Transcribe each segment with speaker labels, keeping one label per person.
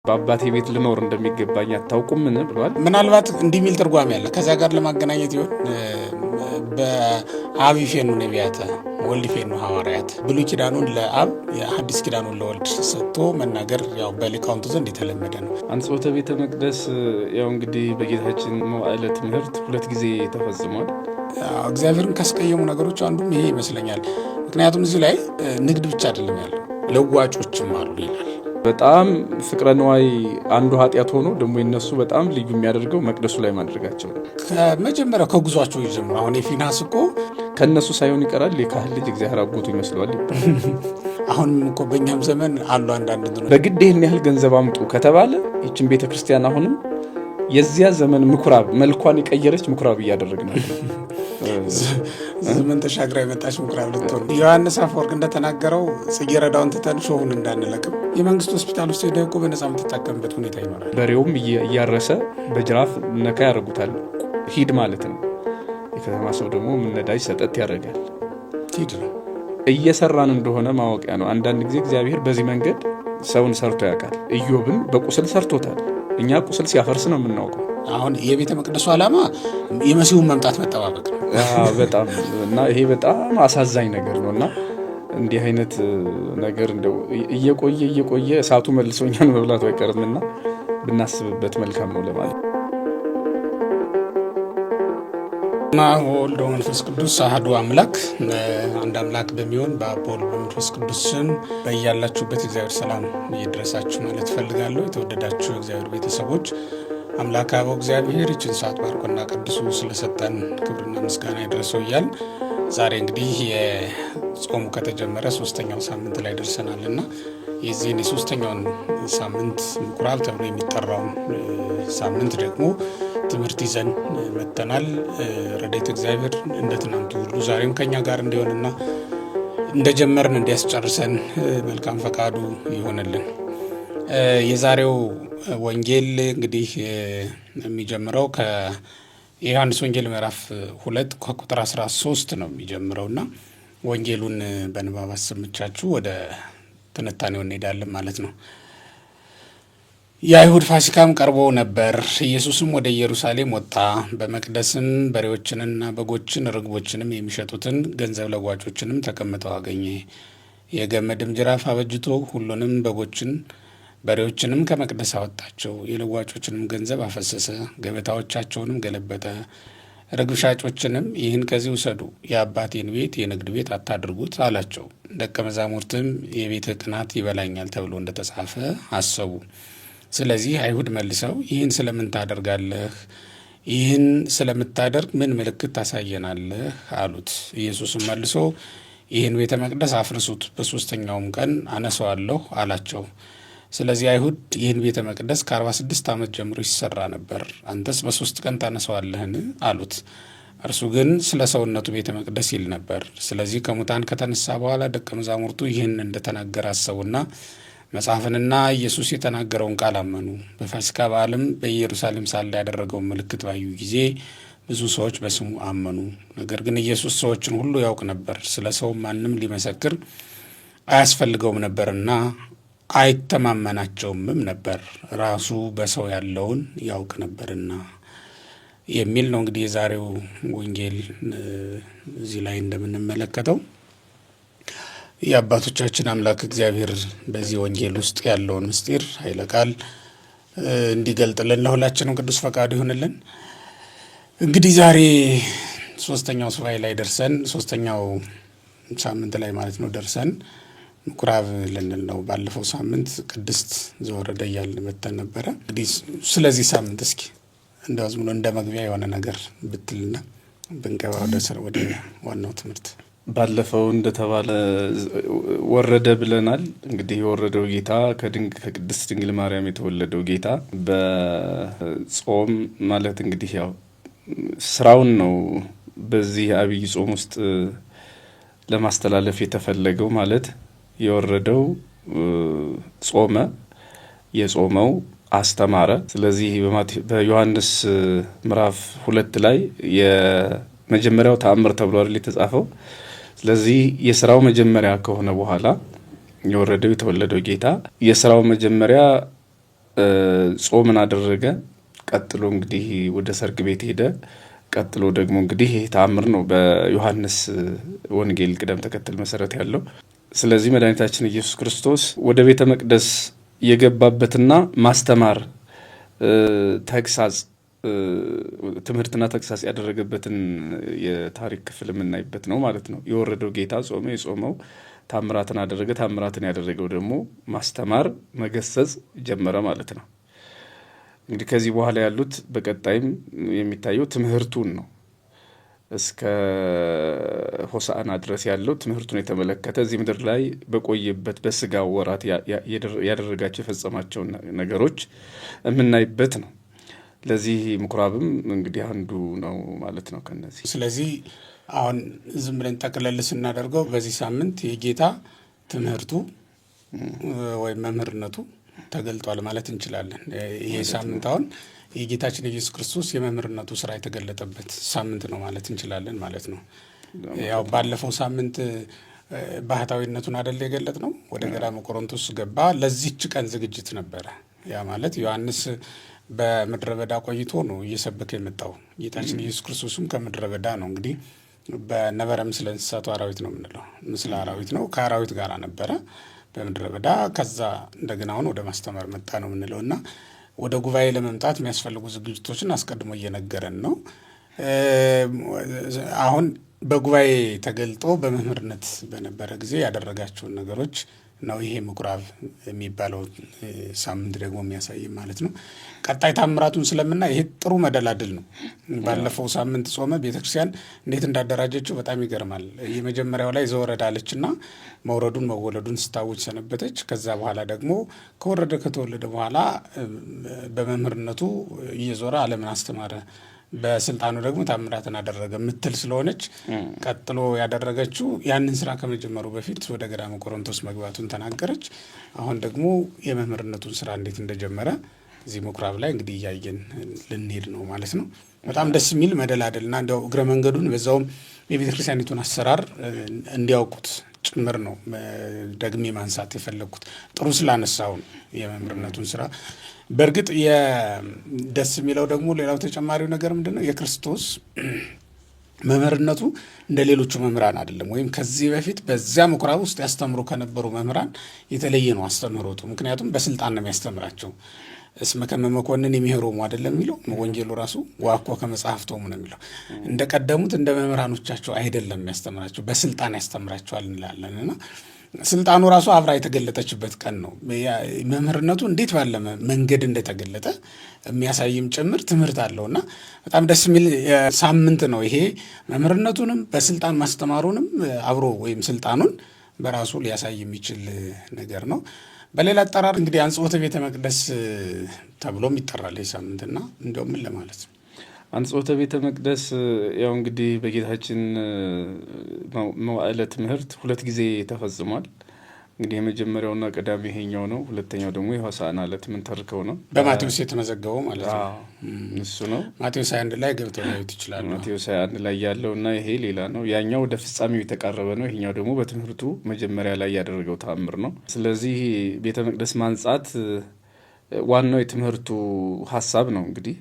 Speaker 1: በአባቴ ቤት ልኖር እንደሚገባኝ አታውቁም ምን ብሏል።
Speaker 2: ምናልባት እንዲህ የሚል ትርጓሜ ያለ ከዛ ጋር ለማገናኘት ይሆን በአብ ይፌኑ ነቢያተ ወልድ ይፌኑ ሐዋርያት ብሉይ ኪዳኑን ለአብ የሐዲስ ኪዳኑን ለወልድ ሰጥቶ መናገር ያው በሊቃውንቱ ዘንድ የተለመደ ነው።
Speaker 1: አንጾተ ቤተ መቅደስ ያው እንግዲህ በጌታችን መዋዕለ ትምህርት 2 ጊዜ ተፈጽሟል።
Speaker 2: እግዚአብሔርን ካስቀየሙ ነገሮች አንዱም ይሄ ይመስለኛል። ምክንያቱም እዚህ ላይ ንግድ ብቻ አይደለም ያለው ለዋጮችም አሉ ይላል።
Speaker 1: በጣም ፍቅረ ነዋይ አንዱ ኃጢአት ሆኖ ደግሞ የነሱ በጣም ልዩ የሚያደርገው መቅደሱ ላይ ማድረጋቸው
Speaker 2: ከመጀመሪያው ከጉዟቸው ይጀምሩ። አሁን የፊናስ እኮ
Speaker 1: ከነሱ ሳይሆን ይቀራል የካህን ልጅ እግዚአብሔር አጎቱ ይመስለዋል።
Speaker 2: አሁንም እኮ በእኛም ዘመን አሉ አንዳንድ ነው
Speaker 1: በግድ ይህን ያህል ገንዘብ አምጡ ከተባለ ይችን ቤተክርስቲያን አሁንም የዚያ ዘመን ምኩራብ መልኳን የቀየረች ምኩራብ እያደረግናል።
Speaker 2: ዘመን ተሻግራ የመጣች ምኩራብ ልትሆን ዮሐንስ አፈወርቅ እንደተናገረው ጽጌረዳውን ትተን ሾሁን እንዳንለቅም የመንግስት ሆስፒታል ውስጥ ሄደህ እኮ በነፃ የምትታከምበት ሁኔታ ይኖራል።
Speaker 1: በሬውም እያረሰ በጅራፍ ነካ ያደርጉታል። ሂድ ማለት ነው። የከተማ ሰው ደግሞ ነዳጅ ሰጠት ያደርጋል።
Speaker 2: ሂድ ነው
Speaker 1: እየሰራን እንደሆነ ማወቂያ ነው። አንዳንድ ጊዜ እግዚአብሔር በዚህ መንገድ ሰውን ሰርቶ ያውቃል። ኢዮብን በቁስል ሰርቶታል። እኛ ቁስል ሲያፈርስ ነው የምናውቀው።
Speaker 2: አሁን የቤተ መቅደሱ ዓላማ የመሲሁን መምጣት መጠባበቅ ነው።
Speaker 1: በጣም እና ይሄ በጣም አሳዛኝ ነገር ነው እና እንዲህ አይነት ነገር እንደው እየቆየ እሳቱ መልሶኛል መብላቱ አይቀርምና ብናስብበት መልካም ነው ለማለት
Speaker 2: እና ወልድ ወመንፈስ ቅዱስ አሐዱ አምላክ አንድ አምላክ በሚሆን በአብ ወልድ በመንፈስ ቅዱስ ስም በያላችሁበት እግዚአብሔር ሰላም ይድረሳችሁ ማለት ፈልጋለሁ። የተወደዳችሁ እግዚአብሔር ቤተሰቦች አምላክ አበው እግዚአብሔር ይችን ሰዓት ባርኮና ቅዱሱ ስለሰጠን ክብርና ምስጋና ይድረሰው እያል ዛሬ እንግዲህ የጾሙ ከተጀመረ 3ኛው ሳምንት ላይ ደርሰናልና የዚህን የ3ኛውን ሳምንት ምኩራብ ተብሎ የሚጠራውን ሳምንት ደግሞ ትምህርት ይዘን መጥተናል። ረድኤተ እግዚአብሔር እንደ ትናንቱ ሁሉ ዛሬም ከኛ ጋር እንዲሆንና እንደጀመርን እንዲያስጨርሰን መልካም ፈቃዱ ይሆንልን። የዛሬው ወንጌል እንግዲህ የሚጀምረው ከዮሐንስ ወንጌል ምዕራፍ 2 ከቁጥር 13 ነው የሚጀምረውና ወንጌሉን በንባብ አሰምቻችሁ ወደ ትንታኔው እንሄዳለን ማለት ነው። የአይሁድ ፋሲካም ቀርቦ ነበር። ኢየሱስም ወደ ኢየሩሳሌም ወጣ። በመቅደስም በሬዎችንና በጎችን ርግቦችንም የሚሸጡትን ገንዘብ ለዋጮችንም ተቀምጠው አገኘ። የገመድም ጅራፍ አበጅቶ ሁሉንም በጎችን በሬዎችንም ከመቅደስ አወጣቸው። የለዋጮችንም ገንዘብ አፈሰሰ፣ ገበታዎቻቸውንም ገለበጠ። ርግብ ሻጮችንም ይህን ከዚህ ውሰዱ፣ የአባቴን ቤት የንግድ ቤት አታድርጉት አላቸው። ደቀ መዛሙርትም የቤትህ ቅናት ይበላኛል ተብሎ እንደተጻፈ አሰቡ። ስለዚህ አይሁድ መልሰው ይህን ስለምን ታደርጋለህ? ይህን ስለምታደርግ ምን ምልክት ታሳየናለህ? አሉት። ኢየሱስም መልሶ ይህን ቤተ መቅደስ አፍርሱት፣ በ3ኛውም ቀን አነሳዋለሁ አላቸው። ስለዚህ አይሁድ ይህን ቤተ መቅደስ ከ46 ዓመት ጀምሮ ይሰራ ነበር፣ አንተስ በ3 ቀን ታነሳዋለህን? አሉት። እርሱ ግን ስለ ሰውነቱ ቤተ መቅደስ ይል ነበር። ስለዚህ ከሙታን ከተነሳ በኋላ ደቀ መዛሙርቱ ይህን እንደተናገረ አሰቡና መጽሐፍንና ኢየሱስ የተናገረውን ቃል አመኑ። በፋሲካ በዓልም በኢየሩሳሌም ሳለ ያደረገውን ምልክት ባዩ ጊዜ ብዙ ሰዎች በስሙ አመኑ። ነገር ግን ኢየሱስ ሰዎችን ሁሉ ያውቅ ነበር፣ ስለ ሰው ማንም ሊመሰክር አያስፈልገውም ነበርና አይተማመናቸውምም ነበር፣ ራሱ በሰው ያለውን ያውቅ ነበርና የሚል ነው። እንግዲህ የዛሬው ወንጌል እዚህ ላይ እንደምንመለከተው የአባቶቻችን አምላክ እግዚአብሔር በዚህ ወንጌል ውስጥ ያለውን ምስጢር ኃይለ ቃል እንዲገልጥልን ለሁላችንም ቅዱስ ፈቃዱ ይሆንልን። እንግዲህ ዛሬ 3ኛው ሱባኤ ላይ ደርሰን 3ኛው ሳምንት ላይ ማለት ነው ደርሰን ምኩራብ ልንል ነው። ባለፈው ሳምንት ቅድስት ዘወረደ እያልን መተን ነበረ። እንግዲህ ስለዚህ ሳምንት እስኪ እንደው ዝም ብሎ እንደ መግቢያ የሆነ ነገር ብትልና ብንገባ ወደ ዋናው ትምህርት።
Speaker 1: ባለፈው እንደተባለ ወረደ ብለናል። እንግዲህ የወረደው ጌታ ከቅድስት ድንግል ማርያም የተወለደው ጌታ በጾም ማለት እንግዲህ ያው ስራውን ነው በዚህ አብይ ጾም ውስጥ ለማስተላለፍ የተፈለገው ማለት የወረደው ጾመ፣ የጾመው አስተማረ። ስለዚህ በዮሐንስ ምዕራፍ 2 ላይ የመጀመሪያው ተአምር ተብሎ አይደል የተጻፈው። ስለዚህ የስራው መጀመሪያ ከሆነ በኋላ የወረደው የተወለደው ጌታ የስራው መጀመሪያ ጾምን አደረገ። ቀጥሎ እንግዲህ ወደ ሰርግ ቤት ሄደ። ቀጥሎ ደግሞ እንግዲህ ይህ ተአምር ነው በዮሐንስ ወንጌል ቅደም ተከተል መሰረት ያለው። ስለዚህ መድኃኒታችን ኢየሱስ ክርስቶስ ወደ ቤተ መቅደስ የገባበትና ማስተማር ተግሳጽ ትምህርትና ተግሳጽ ያደረገበትን የታሪክ ክፍል የምናይበት ነው ማለት ነው። የወረደው ጌታ ጾመ፣ የጾመው ታምራትን አደረገ፣ ታምራትን ያደረገው ደግሞ ማስተማር መገሰጽ ጀመረ ማለት ነው። እንግዲህ ከዚህ በኋላ ያሉት በቀጣይም የሚታየው ትምህርቱን ነው። እስከ ሆሳዕና ድረስ ያለው ትምህርቱን የተመለከተ እዚህ ምድር ላይ በቆየበት በስጋው ወራት ያደረጋቸው የፈጸማቸውን ነገሮች የምናይበት ነው። ለዚህ ምኩራብም እንግዲህ አንዱ ነው ማለት ነው ከነዚህ።
Speaker 2: ስለዚህ አሁን ዝም ብለን ጠቅለል ስናደርገው በዚህ ሳምንት የጌታ ትምህርቱ ወይም መምህርነቱ ተገልጧል ማለት እንችላለን። ይሄ ሳምንት አሁን የጌታችን ኢየሱስ ክርስቶስ የመምህርነቱ ስራ የተገለጠበት ሳምንት ነው ማለት እንችላለን ማለት ነው። ያው ባለፈው ሳምንት ባህታዊነቱን አይደል የገለጥ ነው። ወደ ገዳመ ቆሮንቶስ ገባ። ለዚህች ቀን ዝግጅት ነበረ። ያ ማለት ዮሐንስ በምድረ በዳ ቆይቶ ነው እየሰበከ የመጣው። ጌታችን ኢየሱስ ክርስቶስም ከምድረ በዳ ነው እንግዲህ በነበረ ምስለ እንስሳቱ አራዊት ነው የምንለው፣ ምስለ አራዊት ነው። ከአራዊት ጋር ነበረ በምድረ በዳ። ከዛ እንደገና አሁን ወደ ማስተማር መጣ ነው የምንለው እና ወደ ጉባኤ ለመምጣት የሚያስፈልጉ ዝግጅቶችን አስቀድሞ እየነገረን ነው። አሁን በጉባኤ ተገልጦ በመምህርነት በነበረ ጊዜ ያደረጋቸውን ነገሮች ነው ይሄ ምኩራብ የሚባለው ሳምንት ደግሞ የሚያሳይ ማለት ነው። ቀጣይ ታምራቱን ስለምና ይሄ ጥሩ መደላድል ነው። ባለፈው ሳምንት ጾመ ቤተክርስቲያን እንዴት እንዳደራጀችው በጣም ይገርማል። የመጀመሪያው ላይ ዘወረድ አለችና መውረዱን መወለዱን ስታውጅ ሰነበተች። ከዛ በኋላ ደግሞ ከወረደ ከተወለደ በኋላ በመምህርነቱ እየዞረ ዓለምን አስተማረ፣ በስልጣኑ ደግሞ ታምራትን አደረገ ምትል ስለሆነች ቀጥሎ ያደረገችው ያንን ስራ ከመጀመሩ በፊት ወደ ገዳመ ቆሮንቶስ መግባቱን ተናገረች። አሁን ደግሞ የመምህርነቱን ስራ እንዴት እንደጀመረ እዚህ ምኩራብ ላይ እንግዲህ እያየን ልንሄድ ነው ማለት ነው። በጣም ደስ የሚል መደላደልና እንዲያው እግረ መንገዱን በዛውም የቤተ ክርስቲያኒቱን አሰራር እንዲያውቁት ጭምር ነው ደግሜ ማንሳት የፈለግኩት። ጥሩ ስላነሳውን የመምህርነቱን ስራ በእርግጥ ደስ የሚለው ደግሞ ሌላው ተጨማሪው ነገር ምንድን ነው? የክርስቶስ መምህርነቱ እንደ ሌሎቹ መምህራን አይደለም። ወይም ከዚህ በፊት በዚያ ምኩራብ ውስጥ ያስተምሩ ከነበሩ መምህራን የተለየ ነው አስተምህሮቱ። ምክንያቱም በስልጣን ነው የሚያስተምራቸው። እስመ ከመ መኮንን የሚሄሮሙ አይደለም የሚለው ወንጌሉ ራሱ ዋኮ ከመጽሐፍቶሙ ነው የሚለው። እንደ ቀደሙት እንደ መምህራኖቻቸው አይደለም የሚያስተምራቸው፣ በስልጣን ያስተምራቸዋል እንላለን እና ስልጣኑ ራሱ አብራ የተገለጠችበት ቀን ነው። መምህርነቱ እንዴት ባለ መንገድ እንደተገለጠ የሚያሳይም ጭምር ትምህርት አለው እና በጣም ደስ የሚል ሳምንት ነው ይሄ። መምህርነቱንም በስልጣን ማስተማሩንም አብሮ ወይም ስልጣኑን በራሱ ሊያሳይ የሚችል ነገር ነው። በሌላ አጠራር እንግዲህ አንጽሖተ ቤተ መቅደስ ተብሎም ይጠራል ይህ ሳምንትና እንዲያውም ምን ለማለት ነው
Speaker 1: አንጽሖተ ቤተ መቅደስ ያው እንግዲህ በጌታችን መዋዕለ ትምህርት 2 ጊዜ ተፈጽሟል። እንግዲህ የመጀመሪያውና ቀዳሚ ይሄኛው ነው። ሁለተኛው ደግሞ የሆሳዕና ዕለት የምንተርከው ነው።
Speaker 2: በማቴዎስ የተመዘገበው ማለት ነው።
Speaker 1: እሱ ነው።
Speaker 2: ማቴዎስ 21 ላይ ገብተው ማየት ይችላሉ።
Speaker 1: ማቴዎስ 21 ላይ ያለውና ይሄ ሌላ ነው። ያኛው ወደ ፍጻሜው የተቃረበ ነው። ይሄኛው ደግሞ በትምህርቱ መጀመሪያ ላይ ያደረገው ተአምር ነው። ስለዚህ ቤተ መቅደስ ማንጻት ዋናው የትምህርቱ ሀሳብ ነው። እንግዲህ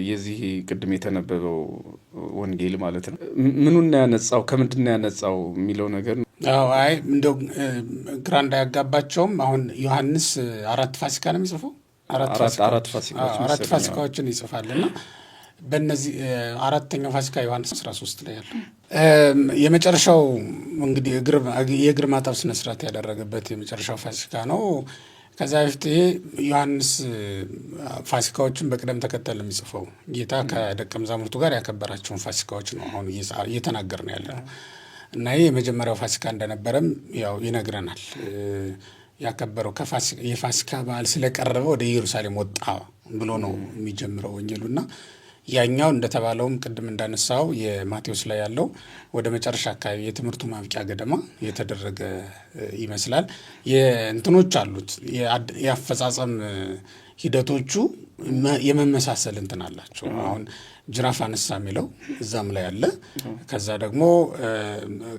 Speaker 1: የዚህ ቅድም የተነበበው ወንጌል ማለት ነው። ምኑን ያነጻው ከምንድን ያነጻው የሚለው ነገር ነው።
Speaker 2: አይ እንደው ግራ እንዳያጋባቸውም አሁን ዮሐንስ 4 ፋሲካ ነው የሚጽፈው። 4 ፋሲካዎችን ይጽፋልና በእነዚህ 4ኛው ፋሲካ ዮሐንስ 13 ላይ ያለው የመጨረሻው እንግዲህ የእግር ማጠብ ስነ ስርዓት ያደረገበት የመጨረሻው ፋሲካ ነው። ከዛ በፊት ይሄ ዮሐንስ ፋሲካዎችን በቅደም ተከተል የሚጽፈው ጌታ ከደቀ መዛሙርቱ ጋር ያከበራቸውን ፋሲካዎች ነው አሁን እየተናገርን ያለ ነው እና ይህ የመጀመሪያው ፋሲካ እንደነበረም ያው ይነግረናል። ያከበረው የፋሲካ በዓል ስለቀረበ ወደ ኢየሩሳሌም ወጣ ብሎ ነው የሚጀምረው ወንጌሉና ያኛው እንደተባለውም ቅድም እንዳነሳው የማቴዎስ ላይ ያለው ወደ መጨረሻ አካባቢ የትምህርቱ ማብቂያ ገደማ የተደረገ ይመስላል። የእንትኖች አሉት የአፈጻጸም ሂደቶቹ የመመሳሰል እንትን አላቸው። አሁን ጅራፍ አነሳ የሚለው እዛም ላይ አለ። ከዛ ደግሞ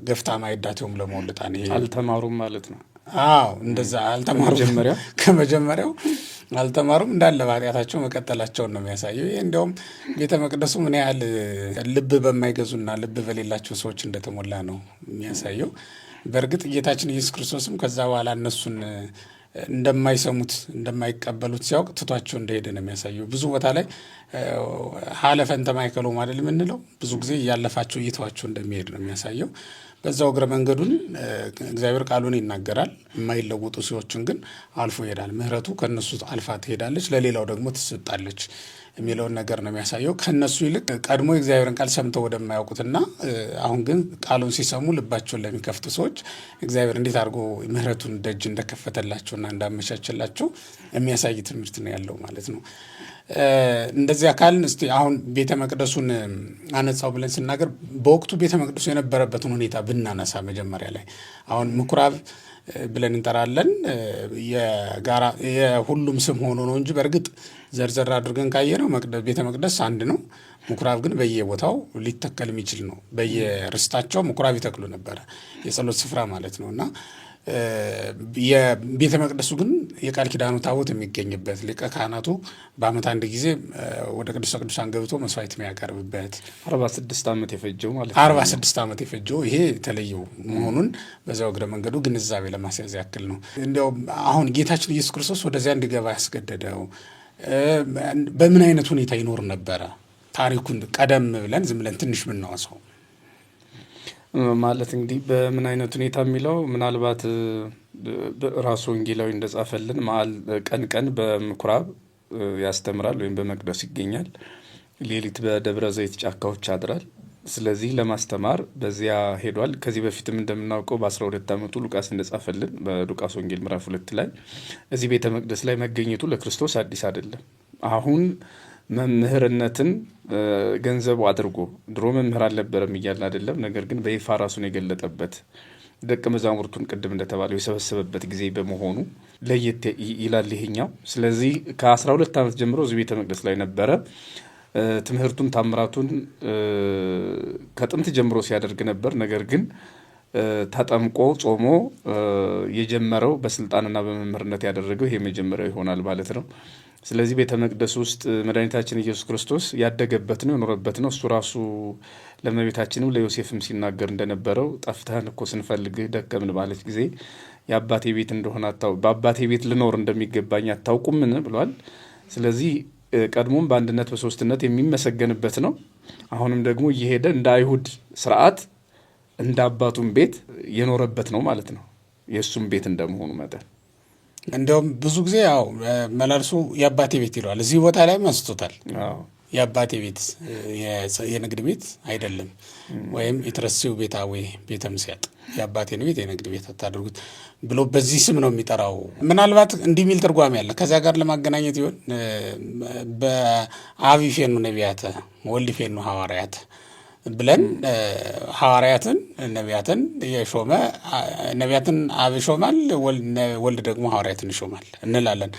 Speaker 2: ገፍታ ማይዳቴውም ለመወልጣን ይሄ
Speaker 1: አልተማሩም ማለት ነው።
Speaker 2: እንደዛ አልተማሩም ከመጀመሪያው አልተማሩም፣ እንዳለ በኃጢአታቸው መቀጠላቸውን ነው የሚያሳየው። ይህ እንዲያውም ቤተ መቅደሱ ምን ያህል ልብ በማይገዙና ልብ በሌላቸው ሰዎች እንደተሞላ ነው የሚያሳየው። በእርግጥ ጌታችን ኢየሱስ ክርስቶስም ከዛ በኋላ እነሱን እንደማይሰሙት እንደማይቀበሉት ሲያውቅ ትቷቸው እንደሄደ ነው የሚያሳየው። ብዙ ቦታ ላይ ሀለፈንተ ማይከሎ አይደል የምንለው፣ ብዙ ጊዜ እያለፋቸው እየተዋቸው እንደሚሄድ ነው የሚያሳየው። በዛው እግረ መንገዱን እግዚአብሔር ቃሉን ይናገራል። የማይለወጡ ሰዎችን ግን አልፎ ይሄዳል። ምሕረቱ ከነሱ አልፋ ትሄዳለች፣ ለሌላው ደግሞ ትሰጣለች የሚለውን ነገር ነው የሚያሳየው። ከነሱ ይልቅ ቀድሞ የእግዚአብሔርን ቃል ሰምተው ወደማያውቁትና አሁን ግን ቃሉን ሲሰሙ ልባቸውን ለሚከፍቱ ሰዎች እግዚአብሔር እንዴት አድርጎ ምሕረቱን ደጅ እንደከፈተላቸውና እንዳመቻቸላቸው የሚያሳይ ትምህርት ነው ያለው ማለት ነው። እንደዚህ አካልን እስቲ አሁን ቤተ መቅደሱን አነጻው ብለን ስናገር በወቅቱ ቤተ መቅደሱ የነበረበትን ሁኔታ ብናነሳ መጀመሪያ ላይ አሁን ምኩራብ ብለን እንጠራለን። የጋራ የሁሉም ስም ሆኖ ነው እንጂ በእርግጥ ዘርዘር አድርገን ካየነው ቤተ መቅደስ አንድ ነው። ምኩራብ ግን በየቦታው ሊተከል የሚችል ነው። በየርስታቸው ምኩራብ ይተክሉ ነበረ፣ የጸሎት ስፍራ ማለት ነው። እና የቤተ መቅደሱ ግን የቃል ኪዳኑ ታቦት የሚገኝበት ሊቀ ካህናቱ በዓመት አንድ ጊዜ ወደ ቅዱሰ ቅዱሳን ገብቶ መስዋዕት የሚያቀርብበት
Speaker 1: 46 ዓመት የፈጀው ማለት ነው።
Speaker 2: 46 ዓመት የፈጀው ይሄ የተለየው መሆኑን በዛው እግረ መንገዱ ግንዛቤ ለማስያዝ ያክል ነው። እንዲያው አሁን ጌታችን ኢየሱስ ክርስቶስ ወደዚያ እንዲገባ ያስገደደው በምን አይነት ሁኔታ ይኖር ነበረ? ታሪኩን ቀደም ብለን ዝም ብለን ትንሽ ብናወሳው
Speaker 1: ማለት እንግዲህ በምን አይነት ሁኔታ የሚለው ምናልባት ራሱ ወንጌላዊ እንደጻፈልን ቀን ቀን በምኩራብ ያስተምራል ወይም በመቅደስ ይገኛል፣ ሌሊት በደብረ ዘይት ጫካዎች ያድራል። ስለዚህ ለማስተማር በዚያ ሄዷል። ከዚህ በፊትም እንደምናውቀው በ12 ዓመቱ ሉቃስ እንደጻፈልን በሉቃስ ወንጌል ምዕራፍ 2 ላይ እዚህ ቤተ መቅደስ ላይ መገኘቱ ለክርስቶስ አዲስ አይደለም። አሁን መምህርነትን ገንዘቡ አድርጎ ድሮ መምህር አልነበረም እያልን አይደለም። ነገር ግን በይፋ ራሱን የገለጠበት ደቀ መዛሙርቱን ቅድም እንደተባለው የሰበሰበበት ጊዜ በመሆኑ ለየት ይላል ይሄኛው። ስለዚህ ከ12 ዓመት ጀምሮ እዚህ ቤተ መቅደስ ላይ ነበረ። ትምህርቱን ታምራቱን ከጥንት ጀምሮ ሲያደርግ ነበር። ነገር ግን ተጠምቆ ጾሞ የጀመረው በስልጣንና በመምህርነት ያደረገው ይሄ መጀመሪያው ይሆናል ማለት ነው። ስለዚህ ቤተ መቅደስ ውስጥ መድኃኒታችን ኢየሱስ ክርስቶስ ያደገበት ነው፣ የኖረበት ነው። እሱ ራሱ ለእመቤታችንም ለዮሴፍም ሲናገር እንደነበረው ጠፍተህን እኮ ስንፈልግህ ደከምን ባለች ጊዜ የአባቴ ቤት እንደሆነ በአባቴ ቤት ልኖር እንደሚገባኝ አታውቁምን ብሏል። ስለዚህ ቀድሞም በአንድነት በሶስትነት የሚመሰገንበት ነው። አሁንም ደግሞ እየሄደ እንደ አይሁድ ስርዓት እንደ አባቱም ቤት የኖረበት ነው ማለት ነው፣ የእሱም ቤት እንደመሆኑ መጠን።
Speaker 2: እንዲያውም ብዙ ጊዜ ያው መላልሶ የአባቴ ቤት ይለዋል። እዚህ ቦታ ላይ አንስቶታል። የአባቴ ቤት የንግድ ቤት አይደለም፣ ወይም የተረሲው ቤታዌ ቤተ ምስያጥ የአባቴን ቤት የንግድ ቤት አታድርጉት ብሎ በዚህ ስም ነው የሚጠራው። ምናልባት እንዲህ የሚል ትርጓሜ ያለ ከዚያ ጋር ለማገናኘት ይሆን በአብ ይፌኑ ነቢያተ ወልድ ይፌኑ ሐዋርያት ብለን ሐዋርያትን ነቢያትን የሾመ ነቢያትን አብ ይሾማል፣ ወልድ ደግሞ ሐዋርያትን ይሾማል እንላለን።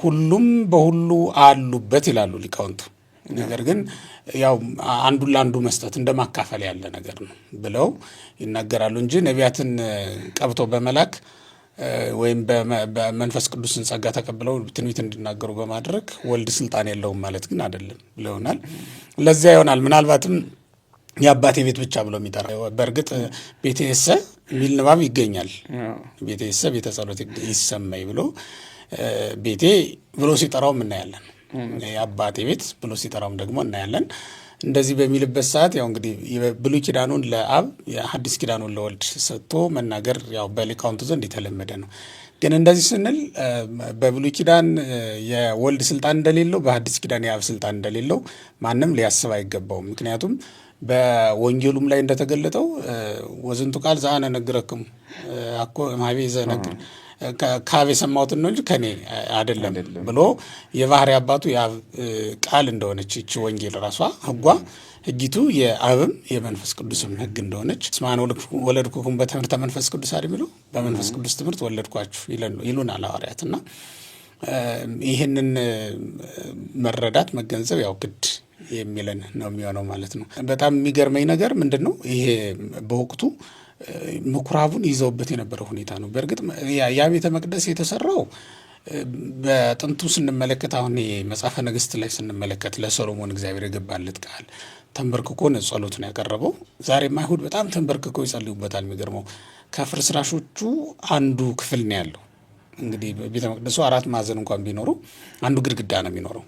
Speaker 2: ሁሉም በሁሉ አሉበት ይላሉ ሊቃውንቱ። ነገር ግን ያው አንዱን ለአንዱ መስጠት እንደማካፈል ያለ ነገር ነው ብለው ይናገራሉ እንጂ ነቢያትን ቀብቶ በመላክ ወይም በመንፈስ ቅዱስን ጸጋ ተቀብለው ትንቢት እንዲናገሩ በማድረግ ወልድ ስልጣን የለውም ማለት ግን አይደለም ብለውናል። ለዚያ ይሆናል ምናልባትም የአባቴ ቤት ብቻ ብሎ የሚጠራ። በእርግጥ ቤቴሰ የሚል ንባብ ይገኛል። ቤቴሰ ቤተ ጸሎት ይሰማይ ብሎ ቤቴ ብሎ ሲጠራውም እናያለን። የአባቴ ቤት ብሎ ሲጠራውም ደግሞ እናያለን። እንደዚህ በሚልበት ሰዓት ያው እንግዲህ ብሉይ ኪዳኑን ለአብ የሐዲስ ኪዳኑን ለወልድ ሰጥቶ መናገር ያው በሊቃውንቱ ዘንድ የተለመደ ነው። ግን እንደዚህ ስንል በብሉይ ኪዳን የወልድ ስልጣን እንደሌለው በሐዲስ ኪዳን የአብ ስልጣን እንደሌለው ማንም ሊያስብ አይገባውም። ምክንያቱም በወንጌሉም ላይ እንደተገለጠው ወዝንቱ ቃል ዘአነ ነግረክሙ አኮ እምኀቤ ዘነግር ከአብ የሰማሁትን ነው እንጂ ከኔ አይደለም ብሎ የባህሪ አባቱ የአብ ቃል እንደሆነች ይቺ ወንጌል ራሷ ሕጓ ሕጊቱ የአብም የመንፈስ ቅዱስም ሕግ እንደሆነች እስማን ወለድኩኩም በትምህርተ መንፈስ ቅዱስ አይደል ብሎ በመንፈስ ቅዱስ ትምህርት ወለድኳችሁ ይሉናል ሐዋርያትና ይህንን መረዳት መገንዘብ ያው ግድ የሚለን ነው የሚሆነው ማለት ነው። በጣም የሚገርመኝ ነገር ምንድን ነው ይሄ በወቅቱ ምኩራቡን ይዘውበት የነበረው ሁኔታ ነው። በእርግጥ ያ ቤተ መቅደስ የተሰራው በጥንቱ ስንመለከት አሁን መጽሐፈ ነገሥት ላይ ስንመለከት ለሰሎሞን እግዚአብሔር የገባለት ቃል ተንበርክኮ ነው ጸሎቱን ያቀረበው። ዛሬም አይሁድ በጣም ተንበርክኮ ይጸልዩበታል። የሚገርመው ከፍርስራሾቹ አንዱ ክፍል ነው ያለው። እንግዲህ ቤተ መቅደሱ 4 ማዕዘን እንኳን ቢኖሩ አንዱ ግድግዳ ነው የሚኖረው።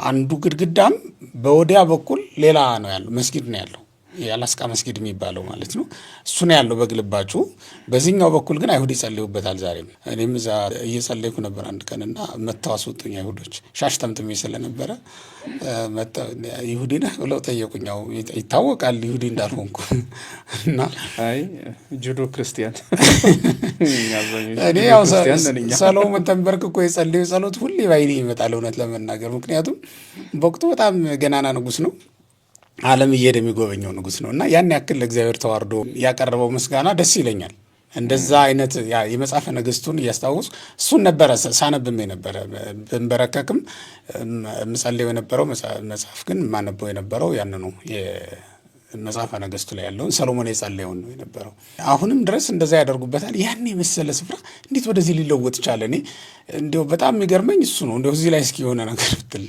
Speaker 2: አንዱ ግድግዳም በወዲያ በኩል ሌላ ነው ያለው፣ መስጊድ ነው ያለው፣ የአላስቃ መስጊድ የሚባለው ማለት ነው። እሱ ነው ያለው በግልባጩ። በዚህኛው በኩል ግን አይሁድ ይጸልዩበታል ዛሬም። እኔም እዛ እየጸለይኩ ነበር አንድ ቀንና መጥተው አስወጡኝ አይሁዶች። ሻሽ ጠምጥሜ ስለነበረ ይሁዲ ነህ ብለው ጠየቁኝ። ያው ይታወቃል ይሁዲ እንዳልሆንኩ እና
Speaker 1: ጁዶ ክርስቲያን
Speaker 2: እኔ ያው ሰሎሞን ተንበርክኮ የጸለዩ ጸሎት ሁሌ ባይኔ ይመጣል እውነት ለመናገር። ምክንያቱም በወቅቱ በጣም ገናና ንጉሥ ነው፣ ዓለም እየሄደ የሚጎበኘው ንጉሥ ነው እና ያን ያክል ለእግዚአብሔር ተዋርዶ ያቀረበው ምስጋና ደስ ይለኛል። እንደዛ አይነት የመጽሐፈ ነገሥቱን እያስታወሱ እሱን ነበረ ሳነብም የነበረ ብንበረከክም ምጸልየው የነበረው መጽሐፍ ግን ማነበው የነበረው ያን ነው። የመጽሐፈ ነገሥቱ ላይ ያለውን ሰሎሞን የጸለየውን ነው የነበረው። አሁንም ድረስ እንደዛ ያደርጉበታል። ያን የመሰለ ስፍራ እንዴት ወደዚህ ሊለወጥ ቻለ? እኔ እንዲያው በጣም የሚገርመኝ እሱ ነው። እንዲያው እዚህ ላይ እስኪ የሆነ ነገር ብትል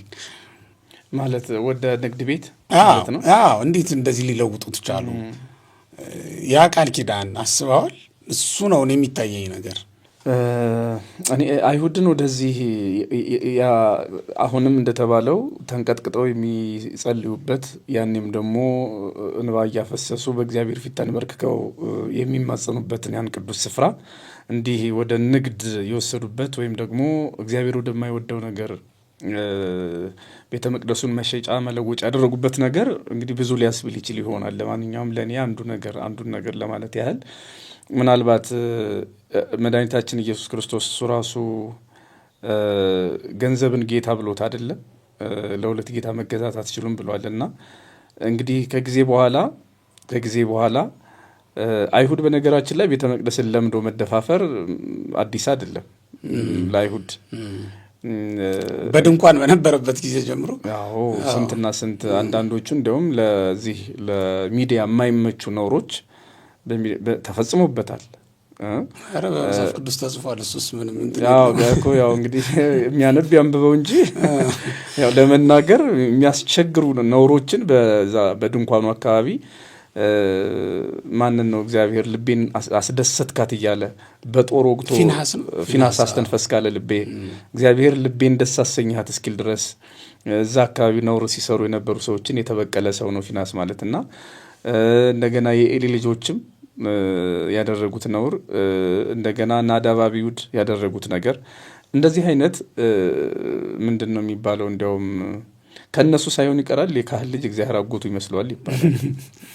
Speaker 1: ማለት ወደ ንግድ ቤት
Speaker 2: ነው። እንዴት እንደዚህ ሊለውጡት ቻሉ? ያ ቃል ኪዳን አስበዋል? እሱ ነው የሚታየኝ ነገር።
Speaker 1: እኔ አይሁድን ወደዚህ አሁንም እንደተባለው ተንቀጥቅጠው የሚጸልዩበት ያኔም ደግሞ እንባ እያፈሰሱ በእግዚአብሔር ፊት ተንበርክከው የሚማጸኑበትን ያን ቅዱስ ስፍራ እንዲህ ወደ ንግድ የወሰዱበት ወይም ደግሞ እግዚአብሔር ወደማይወደው ነገር ቤተ መቅደሱን መሸጫ መለወጫ ያደረጉበት ነገር እንግዲህ ብዙ ሊያስብል ይችል ይሆናል። ለማንኛውም ለእኔ አንዱን ነገር ለማለት ያህል ምናልባት መድኃኒታችን ኢየሱስ ክርስቶስ እሱ ራሱ ገንዘብን ጌታ ብሎት አይደለም፣ ለሁለት ጌታ መገዛት አትችሉም ብሏል። እና እንግዲህ ከጊዜ በኋላ አይሁድ በነገራችን ላይ ቤተ መቅደስን ለምዶ መደፋፈር አዲስ አይደለም ለአይሁድ።
Speaker 2: በድንኳን በነበረበት ጊዜ ጀምሮ
Speaker 1: ስንትና ስንት አንዳንዶቹ እንዲያውም ለዚህ ለሚዲያ የማይመቹ ነውሮች ተፈጽሞበታል።
Speaker 2: በመጽሐፍ ቅዱስ ተጽፏል። እሱስ ምንም
Speaker 1: ያው እንግዲህ የሚያነብ ያንብበው እንጂ ያው ለመናገር የሚያስቸግሩ ነውሮችን በድንኳኑ አካባቢ ማንን ነው እግዚአብሔር ልቤን አስደሰትካት እያለ በጦር ወቅቶ ፊናስ አስተንፈስ ካለ ልቤ እግዚአብሔር ልቤን ደስ አሰኘሃት እስኪል ድረስ እዛ አካባቢ ነውር ሲሰሩ የነበሩ ሰዎችን የተበቀለ ሰው ነው ፊናስ ማለት። እና እንደገና የኤሊ ልጆችም ያደረጉት ነውር፣ እንደገና ናዳብ አብዩድ ያደረጉት ነገር እንደዚህ አይነት ምንድን ነው የሚባለው? እንዲያውም ከነሱ ሳይሆን ይቀራል የካህን ልጅ እግዚአብሔር አጎቱ ይመስለዋል ይባላል።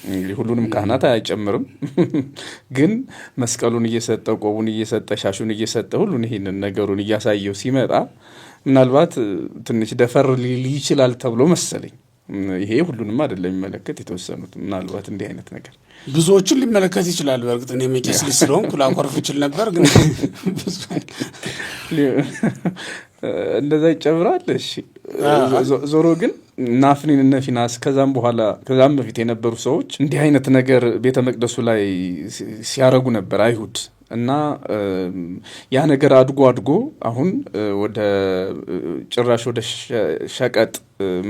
Speaker 1: እንግዲህ ሁሉንም ካህናት አይጨምርም፣ ግን መስቀሉን እየሰጠ ቆቡን እየሰጠ ሻሹን እየሰጠ ሁሉን ይሄንን ነገሩን እያሳየው ሲመጣ ምናልባት ትንሽ ደፈር ሊል ይችላል ተብሎ መሰለኝ። ይሄ ሁሉንም አይደለም የሚመለከት፣ የተወሰኑት ምናልባት እንዲህ አይነት ነገር
Speaker 2: ብዙዎችን ሊመለከት ይችላል። በእርግጥ እኔ ቄስ ልጅ ስለሆንኩ ላኮርፍ ይችል ነበር፣ ግን
Speaker 1: እንደዛ ይጨምራል። እሺ ዞሮ ግን ናፍኒን እነ ፊናስ ከዛም በፊት የነበሩ ሰዎች እንዲህ አይነት ነገር ቤተ መቅደሱ ላይ ሲያረጉ ነበር አይሁድ። እና ያ ነገር አድጎ አሁን ወደ ጭራሽ ወደ ሸቀጥ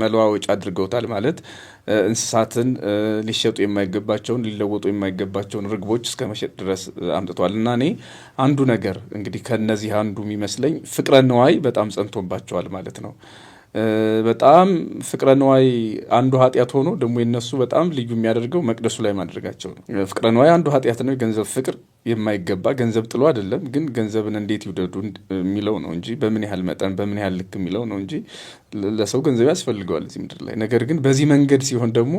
Speaker 1: መለዋወጫ አድርገውታል። ማለት እንስሳትን ሊሸጡ የማይገባቸውን ሊለወጡ የማይገባቸውን ርግቦች እስከ መሸጥ ድረስ አምጥቷል። እና እኔ አንዱ ነገር እንግዲህ ከነዚህ አንዱ የሚመስለኝ ፍቅረ ነዋይ በጣም ጸንቶባቸዋል ማለት ነው። በጣም ፍቅረ ነዋይ አንዱ ኃጢአት ሆኖ ደግሞ የነሱ በጣም ልዩ የሚያደርገው መቅደሱ ላይ ማድረጋቸው ነው። ፍቅረ ነዋይ አንዱ ኃጢአት ነው። የገንዘብ ፍቅር የማይገባ ገንዘብ ጥሎ አይደለም፣ ግን ገንዘብን እንዴት ይውደዱ የሚለው ነው እንጂ በምን ያህል መጠን በምን ያህል ልክ የሚለው ነው እንጂ ለሰው ገንዘብ ያስፈልገዋል እዚህ ምድር ላይ። ነገር ግን በዚህ መንገድ ሲሆን ደግሞ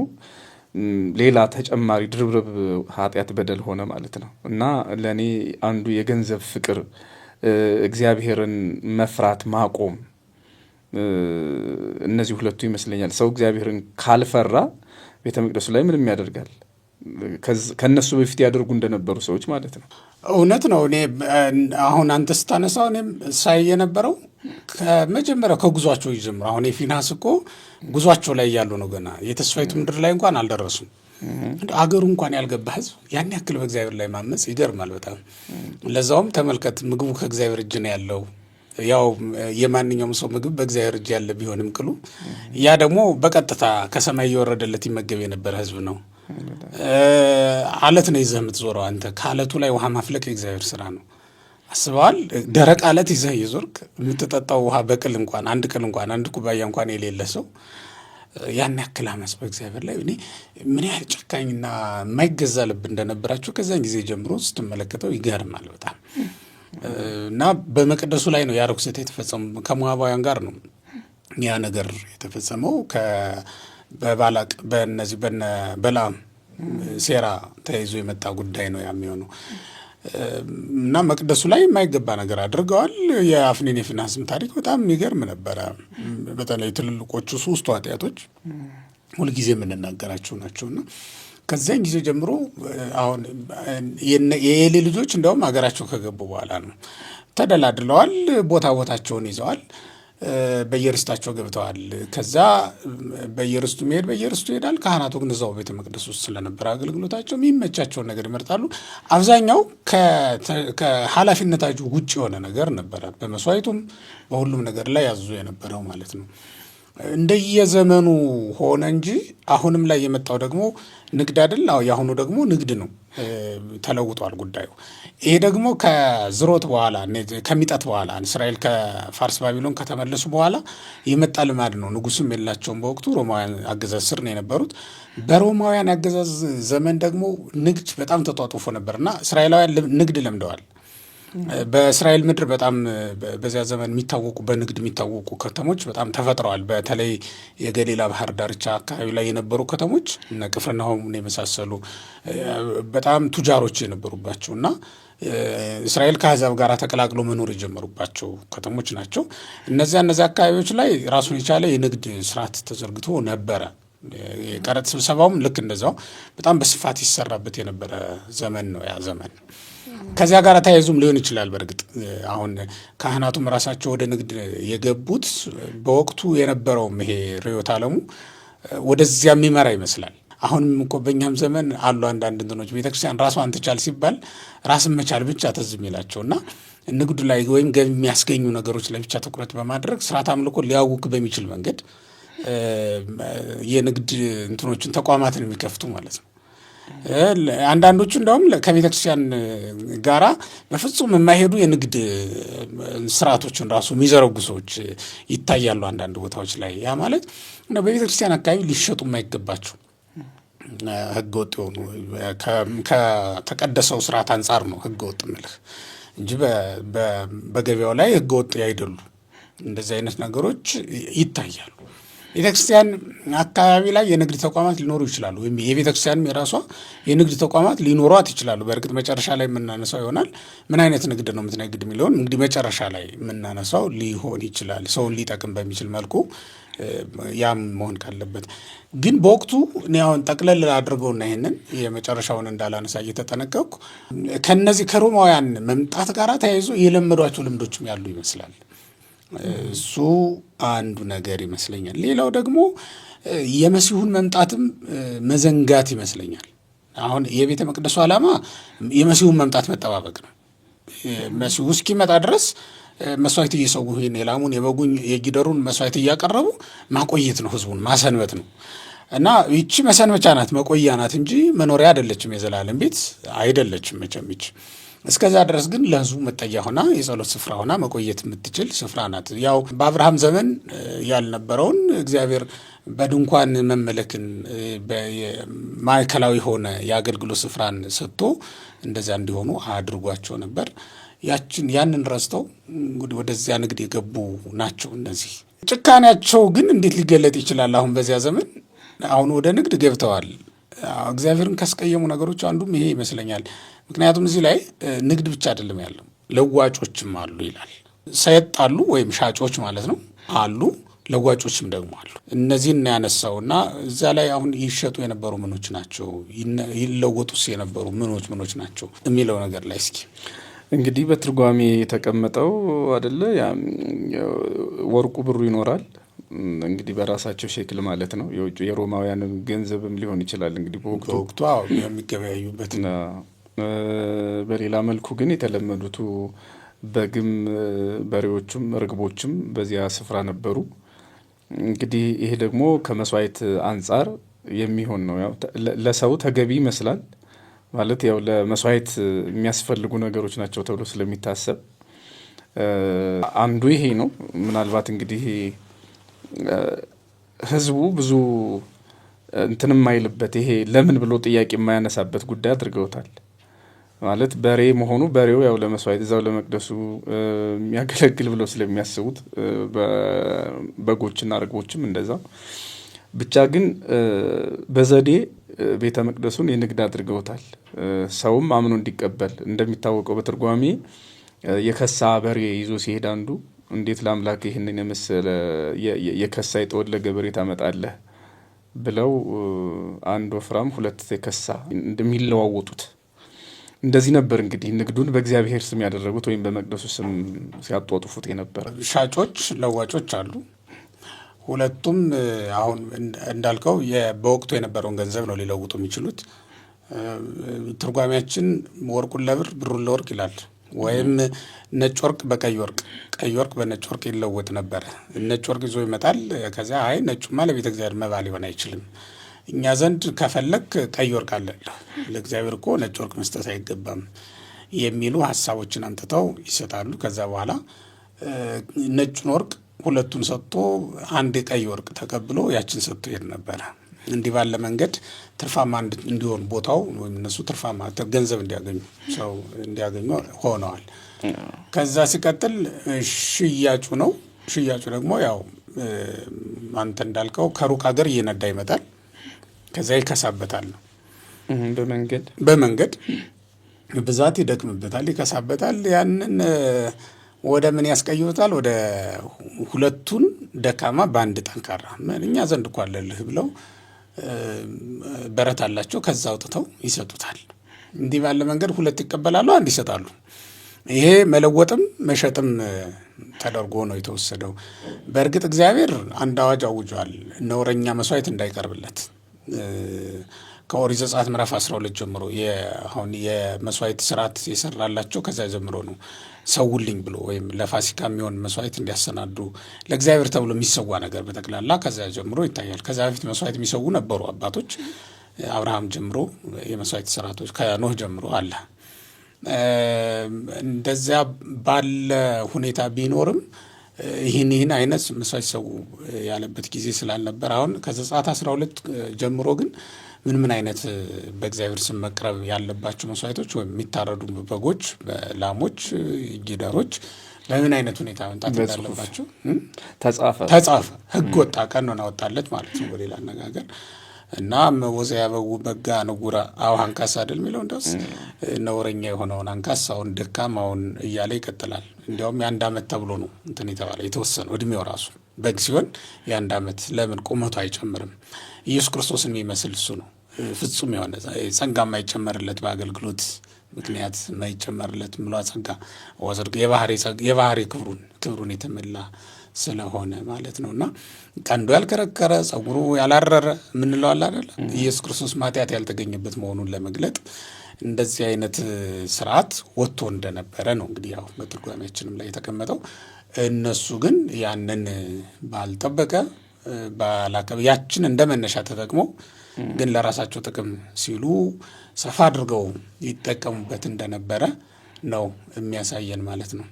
Speaker 1: ሌላ ተጨማሪ ድርብርብ ኃጢአት በደል ሆነ ማለት ነው። እና ለእኔ አንዱ የገንዘብ ፍቅር፣ እግዚአብሔርን መፍራት ማቆም፣ እነዚህ ሁለቱ ይመስለኛል። ሰው እግዚአብሔርን ካልፈራ ቤተ መቅደሱ ላይ ምንም ያደርጋል? ከነሱ በፊት ያደርጉ እንደነበሩ ሰዎች ማለት ነው።
Speaker 2: እውነት ነው። እኔ አሁን አንተ ስታነሳው እኔም ሳይ የነበረው ከመጀመሪያው ከጉዟቸው ይጀምሩ። አሁን የፊናስ እኮ ጉዟቸው ላይ ያሉ ነው። ገና የተስፋይቱ ምድር ላይ እንኳን አልደረሱም። አገሩ እንኳን ያልገባ ሕዝብ ያን ያክል በእግዚአብሔር ላይ ማመፅ ይገርማል በጣም። ለዛውም ተመልከት፣ ምግቡ ከእግዚአብሔር እጅ ነው ያለው፣ ያው የማንኛውም ሰው ምግብ በእግዚአብሔር እጅ ያለ ቢሆንም ቅሉ ያ ደግሞ በቀጥታ ከሰማይ እየወረደለት ይመገብ የነበረ ህዝብ ነው። አለት ነው ይዘህ የምትዞረው አንተ። ከአለቱ ላይ ውሃ ማፍለቅ የእግዚአብሔር ስራ ነው። አስበዋል? ደረቅ አለት ይዘህ እየዞርክ የምትጠጣው ውሃ በቅል እንኳን አንድ ኩባያ እንኳን የሌለ ሰው ያን ያክል አመፅ በእግዚአብሔር ላይ እኔ ምን ያህል ጨካኝና የማይገዛ ልብ እንደነበራቸው ከዛን ጊዜ ጀምሮ ስትመለከተው ይገርማል በጣም። እና በመቅደሱ ላይ ነው ያ ርኩሰት የተፈጸመው። ከሞዓባውያን ጋር ነው ያ ነገር የተፈጸመው። በባላቅ በእነዚህ በለዓም ሴራ ተይዞ የመጣ ጉዳይ ነው ያ የሚሆነው። እና መቅደሱ ላይ የማይገባ ነገር አድርገዋል። የአፍኒን የፊንሐስም ታሪክ በጣም የሚገርም ነበረ። በተለይ ትልልቆቹ 3 ኃጢአቶች ሁልጊዜ የምንናገራቸው ናቸውና ከዚያን ጊዜ ጀምሮ አሁን የኤሊ ልጆች እንደውም ሀገራቸው ከገቡ በኋላ ነው ተደላድለዋል። ቦታቸውን ይዘዋል። በየርስታቸው ገብተዋል። ከዛ በየርስቱ መሄድ በየርስቱ ይሄዳል። ካህናቱ ግን እዛው ቤተ መቅደስ ውስጥ ስለነበረ አገልግሎታቸው የሚመቻቸውን ነገር ይመርጣሉ። አብዛኛው ከኃላፊነታቸው ውጭ የሆነ ነገር ነበረ። በመስዋዕቱም በሁሉም ነገር ላይ ያዙ የነበረው ማለት ነው። እንደየዘመኑ ሆነ እንጂ አሁንም ላይ የመጣው ደግሞ ንግድ አይደል? የአሁኑ ደግሞ ንግድ ነው። ተለውጧል ጉዳዩ። ይሄ ደግሞ ከዝሮት በኋላ ከሚጠት በኋላ እስራኤል ከፋርስ ባቢሎን ከተመለሱ በኋላ የመጣ ልማድ ነው። ንጉስም የላቸውም በወቅቱ ሮማውያን አገዛዝ ስር ነው የነበሩት። በሮማውያን አገዛዝ ዘመን ደግሞ ንግድ በጣም ተጧጡፎ ነበርና እስራኤላውያን ንግድ ለምደዋል። በእስራኤል ምድር በጣም በዚያ ዘመን በንግድ የሚታወቁ ከተሞች በጣም ተፈጥረዋል። በተለይ የገሊላ ባህር ዳርቻ አካባቢ ላይ የነበሩ ከተሞች እነ ቅፍርናሆምን የመሳሰሉ በጣም ቱጃሮች የነበሩባቸው እና እስራኤል ከአሕዛብ ጋር ተቀላቅሎ መኖር የጀመሩባቸው ከተሞች ናቸው። እነዚያ አካባቢዎች ላይ ራሱን የቻለ የንግድ ስርዓት ተዘርግቶ ነበረ። የቀረጥ ስብሰባውም ልክ እንደዛው በጣም በስፋት ይሰራበት የነበረ ዘመን ነው ያ ዘመን። ከዚያ ጋር ተያይዞም ሊሆን ይችላል። በእርግጥ አሁን ካህናቱም ራሳቸው ወደ ንግድ የገቡት በወቅቱ የነበረውም ይሄ ርዕዮተ ዓለሙ ወደዚያ የሚመራ ይመስላል። አሁንም እኮ በእኛም ዘመን አሉ አንዳንድ እንትኖች ቤተክርስቲያን ራሷን ትቻል ሲባል ራስን መቻል ብቻ ትዝ የሚላቸው እና ንግዱ ላይ ወይም ገቢ የሚያስገኙ ነገሮች ላይ ብቻ ትኩረት በማድረግ ስርዓት አምልኮ ሊያውክ በሚችል መንገድ የንግድ እንትኖችን ተቋማትን የሚከፍቱ ማለት ነው። አንዳንዶቹ እንደውም ከቤተ ክርስቲያን ጋራ በፍጹም የማይሄዱ የንግድ ስርዓቶችን ራሱ የሚዘረጉ ሰዎች ይታያሉ አንዳንድ ቦታዎች ላይ። ያ ማለት በቤተ ክርስቲያን አካባቢ ሊሸጡ የማይገባቸው ህገወጥ የሆኑ ከተቀደሰው ስርዓት አንጻር ነው ህገወጥ ምልህ እንጂ በገበያው ላይ ህገወጥ አይደሉ። እንደዚህ አይነት ነገሮች ይታያሉ። ቤተክርስቲያን አካባቢ ላይ የንግድ ተቋማት ሊኖሩ ይችላሉ። ወይም የቤተክርስቲያንም የራሷ የንግድ ተቋማት ሊኖሯት ይችላሉ። በእርግጥ መጨረሻ ላይ የምናነሳው ይሆናል። ምን አይነት ንግድ ነው የምትነግድ የሚለውን እንግዲህ መጨረሻ ላይ የምናነሳው ሊሆን ይችላል፣ ሰውን ሊጠቅም በሚችል መልኩ ያም መሆን ካለበት። ግን በወቅቱ እኔ አሁን ጠቅለል አድርገውና ይሄንን የመጨረሻውን እንዳላነሳ እየተጠነቀቅኩ ከነዚህ ከሮማውያን መምጣት ጋር ተያይዞ የለመዷቸው ልምዶችም ያሉ ይመስላል። እሱ አንዱ ነገር ይመስለኛል። ሌላው ደግሞ የመሲሁን መምጣትም መዘንጋት ይመስለኛል። አሁን የቤተ መቅደሱ ዓላማ የመሲሁን መምጣት መጠባበቅ ነው። መሲሁ እስኪመጣ ድረስ መስዋዕት እየሰው የላሙን የበጉኝ የጊደሩን መስዋዕት እያቀረቡ ማቆየት ነው፣ ህዝቡን ማሰንበት ነው። እና ይቺ መሰንበቻ ናት፣ መቆያ ናት እንጂ መኖሪያ አይደለችም። የዘላለም ቤት አይደለችም መቼም ይች። እስከዛ ድረስ ግን ለህዝቡ መጠጊያ ሆና የጸሎት ስፍራ ሆና መቆየት የምትችል ስፍራ ናት። ያው በአብርሃም ዘመን ያልነበረውን እግዚአብሔር በድንኳን መመለክን ማዕከላዊ ሆነ የአገልግሎት ስፍራን ሰጥቶ እንደዚያ እንዲሆኑ አድርጓቸው ነበር። ያንን ረስተው እንግዲህ ወደዚያ ንግድ የገቡ ናቸው። እነዚህ ጭካኔያቸው ግን እንዴት ሊገለጥ ይችላል? አሁን በዚያ ዘመን አሁን ወደ ንግድ ገብተዋል። እግዚአብሔርን ካስቀየሙ ነገሮች አንዱም ይሄ ይመስለኛል። ምክንያቱም እዚህ ላይ ንግድ ብቻ አይደለም ያለው፣ ለዋጮችም አሉ ይላል። ሰይጣሉ ወይም ሻጮች ማለት ነው አሉ፣ ለዋጮችም ደግሞ አሉ። እነዚህን ያነሳውና እዛ ላይ አሁን ይሸጡ የነበሩ ምኖች ናቸው፣ ይለወጡስ የነበሩ ምኖች ናቸው የሚለው ነገር ላይ እስኪ
Speaker 1: እንግዲህ በትርጓሜ የተቀመጠው አይደለ፣ ወርቁ ብሩ ይኖራል እንግዲህ በራሳቸው ሼክል ማለት ነው። የውጭ የሮማውያን ገንዘብም ሊሆን ይችላል እንግዲህ በወቅቱ
Speaker 2: የሚገበያዩበት።
Speaker 1: በሌላ መልኩ ግን የተለመዱቱ በግም በሬዎችም ርግቦችም በዚያ ስፍራ ነበሩ። እንግዲህ ይሄ ደግሞ ከመስዋዕት አንጻር የሚሆን ነው። ያው ለሰው ተገቢ ይመስላል ማለት ያው ለመስዋዕት የሚያስፈልጉ ነገሮች ናቸው ተብሎ ስለሚታሰብ አንዱ ይሄ ነው። ምናልባት እንግዲህ ህዝቡ ብዙ እንትን የማይልበት ይሄ ለምን ብሎ ጥያቄ የማያነሳበት ጉዳይ አድርገውታል። ማለት በሬ መሆኑ በሬው ያው ለመስዋዕት እዛው ለመቅደሱ የሚያገለግል ብለው ስለሚያስቡት በጎችና ርግቦችም እንደዛው ብቻ ግን በዘዴ ቤተ መቅደሱን የንግድ አድርገውታል። ሰውም አምኖ እንዲቀበል እንደሚታወቀው በትርጓሜ የከሳ በሬ ይዞ ሲሄድ አንዱ እንዴት ለአምላክ ይህንን የመሰለ የከሳ የተወለገ በሬ ታመጣለህ ብለው አንድ ወፍራም ሁለት የከሳ እንደሚለዋወጡት እንደዚህ ነበር እንግዲህ ንግዱን በእግዚአብሔር ስም ያደረጉት ወይም በመቅደሱ ስም ሲያጧጡፉት የነበረ።
Speaker 2: ሻጮች ለዋጮች አሉ። ሁለቱም አሁን እንዳልከው በወቅቱ የነበረውን ገንዘብ ነው ሊለውጡ የሚችሉት። ትርጓሜያችን ወርቁን ለብር ብሩን ለወርቅ ይላል። ወይም ነጭ ወርቅ በቀይ ወርቅ፣ ቀይ ወርቅ በነጭ ወርቅ ይለወጥ ነበረ። ነጭ ወርቅ ይዞ ይመጣል። ከዚያ አይ ነጩማ ለቤተ እግዚአብሔር መባ ሊሆን አይችልም፣ እኛ ዘንድ ከፈለግ ቀይ ወርቅ አለ፣ ለእግዚአብሔር እኮ ነጭ ወርቅ መስጠት አይገባም የሚሉ ሀሳቦችን አምጥተው ይሰጣሉ። ከዛ በኋላ ነጩን ወርቅ ሁለቱን ሰጥቶ አንድ ቀይ ወርቅ ተቀብሎ ያችን ሰጥቶ ይሄድ ነበረ። እንዲህ ባለ መንገድ ትርፋማ እንዲሆን ቦታው ወይም እነሱ ትርፋማ ገንዘብ እንዲያገኙ ሰው እንዲያገኙ ሆነዋል። ከዛ ሲቀጥል ሽያጩ ነው። ሽያጩ ደግሞ ያው አንተ እንዳልከው ከሩቅ ሀገር እየነዳ ይመጣል። ከዛ ይከሳበታል ነው በመንገድ ብዛት ይደክምበታል፣ ይከሳበታል። ያንን ወደ ምን ያስቀይሩታል? ወደ ሁለቱን ደካማ በአንድ ጠንካራ እኛ ዘንድ እኮ አለልህ ብለው በረት አላቸው። ከዛ አውጥተው ይሰጡታል። እንዲህ ባለ መንገድ ሁለት ይቀበላሉ፣ አንድ ይሰጣሉ። ይሄ መለወጥም መሸጥም ተደርጎ ነው የተወሰደው። በእርግጥ እግዚአብሔር አንድ አዋጅ አውጇል፣ ነውረኛ መስዋዕት እንዳይቀርብለት። ከኦሪት ዘጸአት ምዕራፍ 12 ጀምሮ አሁን የመስዋዕት ስርዓት የሰራላቸው ከዛ ጀምሮ ነው ሰውልኝ ብሎ ወይም ለፋሲካ የሚሆን መስዋዕት እንዲያሰናዱ ለእግዚአብሔር ተብሎ የሚሰዋ ነገር በጠቅላላ ከዛ ጀምሮ ይታያል። ከዛ በፊት መስዋዕት የሚሰዉ ነበሩ አባቶች፣ አብርሃም ጀምሮ የመስዋዕት ስርዓቶች ከኖህ ጀምሮ አለ። እንደዚያ ባለ ሁኔታ ቢኖርም ይህን አይነት መስዋዕት ሰው ያለበት ጊዜ ስላልነበር አሁን ከዘጸአት 12 ጀምሮ ግን ምን አይነት በእግዚአብሔር ስም መቅረብ ያለባቸው መስዋዕቶች ወይም የሚታረዱ በጎች፣ ላሞች፣ ጊደሮች በምን አይነት ሁኔታ መምጣት እንዳለባቸው ተጻፈ። ሕግ ወጣ፣ ቀኖና ወጣለት ማለት ነው በሌላ አነጋገር። እና መወዘ ያበው በጋ ንጉራ አው አንካሳ አይደል የሚለው እንደስ ነውረኛ የሆነውን አንካሳውን ደካማውን እያለ ይቀጥላል። እንዲያውም የአንድ ዓመት ተብሎ ነው እንትን የተባለ የተወሰነው እድሜው ራሱ በግ ሲሆን የአንድ ዓመት ለምን ቁመቱ አይጨምርም? ኢየሱስ ክርስቶስን የሚመስል እሱ ነው። ፍጹም የሆነ ጸጋ የማይጨመርለት በአገልግሎት ምክንያት የማይጨመርለት ምሏ ጸጋ ወዘርግ የባህሪ ክብሩን የተመላ ስለሆነ ማለት ነው። እና ቀንዱ ያልከረከረ ጸጉሩ ያላረረ ምንለው አለ አይደል? ኢየሱስ ክርስቶስ ኃጢአት ያልተገኘበት መሆኑን ለመግለጥ እንደዚህ አይነት ስርዓት ወጥቶ እንደነበረ ነው እንግዲህ ያው በትርጓሜያችንም ላይ የተቀመጠው። እነሱ ግን ያንን ባልጠበቀ ያችን እንደ መነሻ ተጠቅሞ ግን ለራሳቸው ጥቅም ሲሉ ሰፋ አድርገው ይጠቀሙበት እንደነበረ ነው የሚያሳየን ማለት ነው።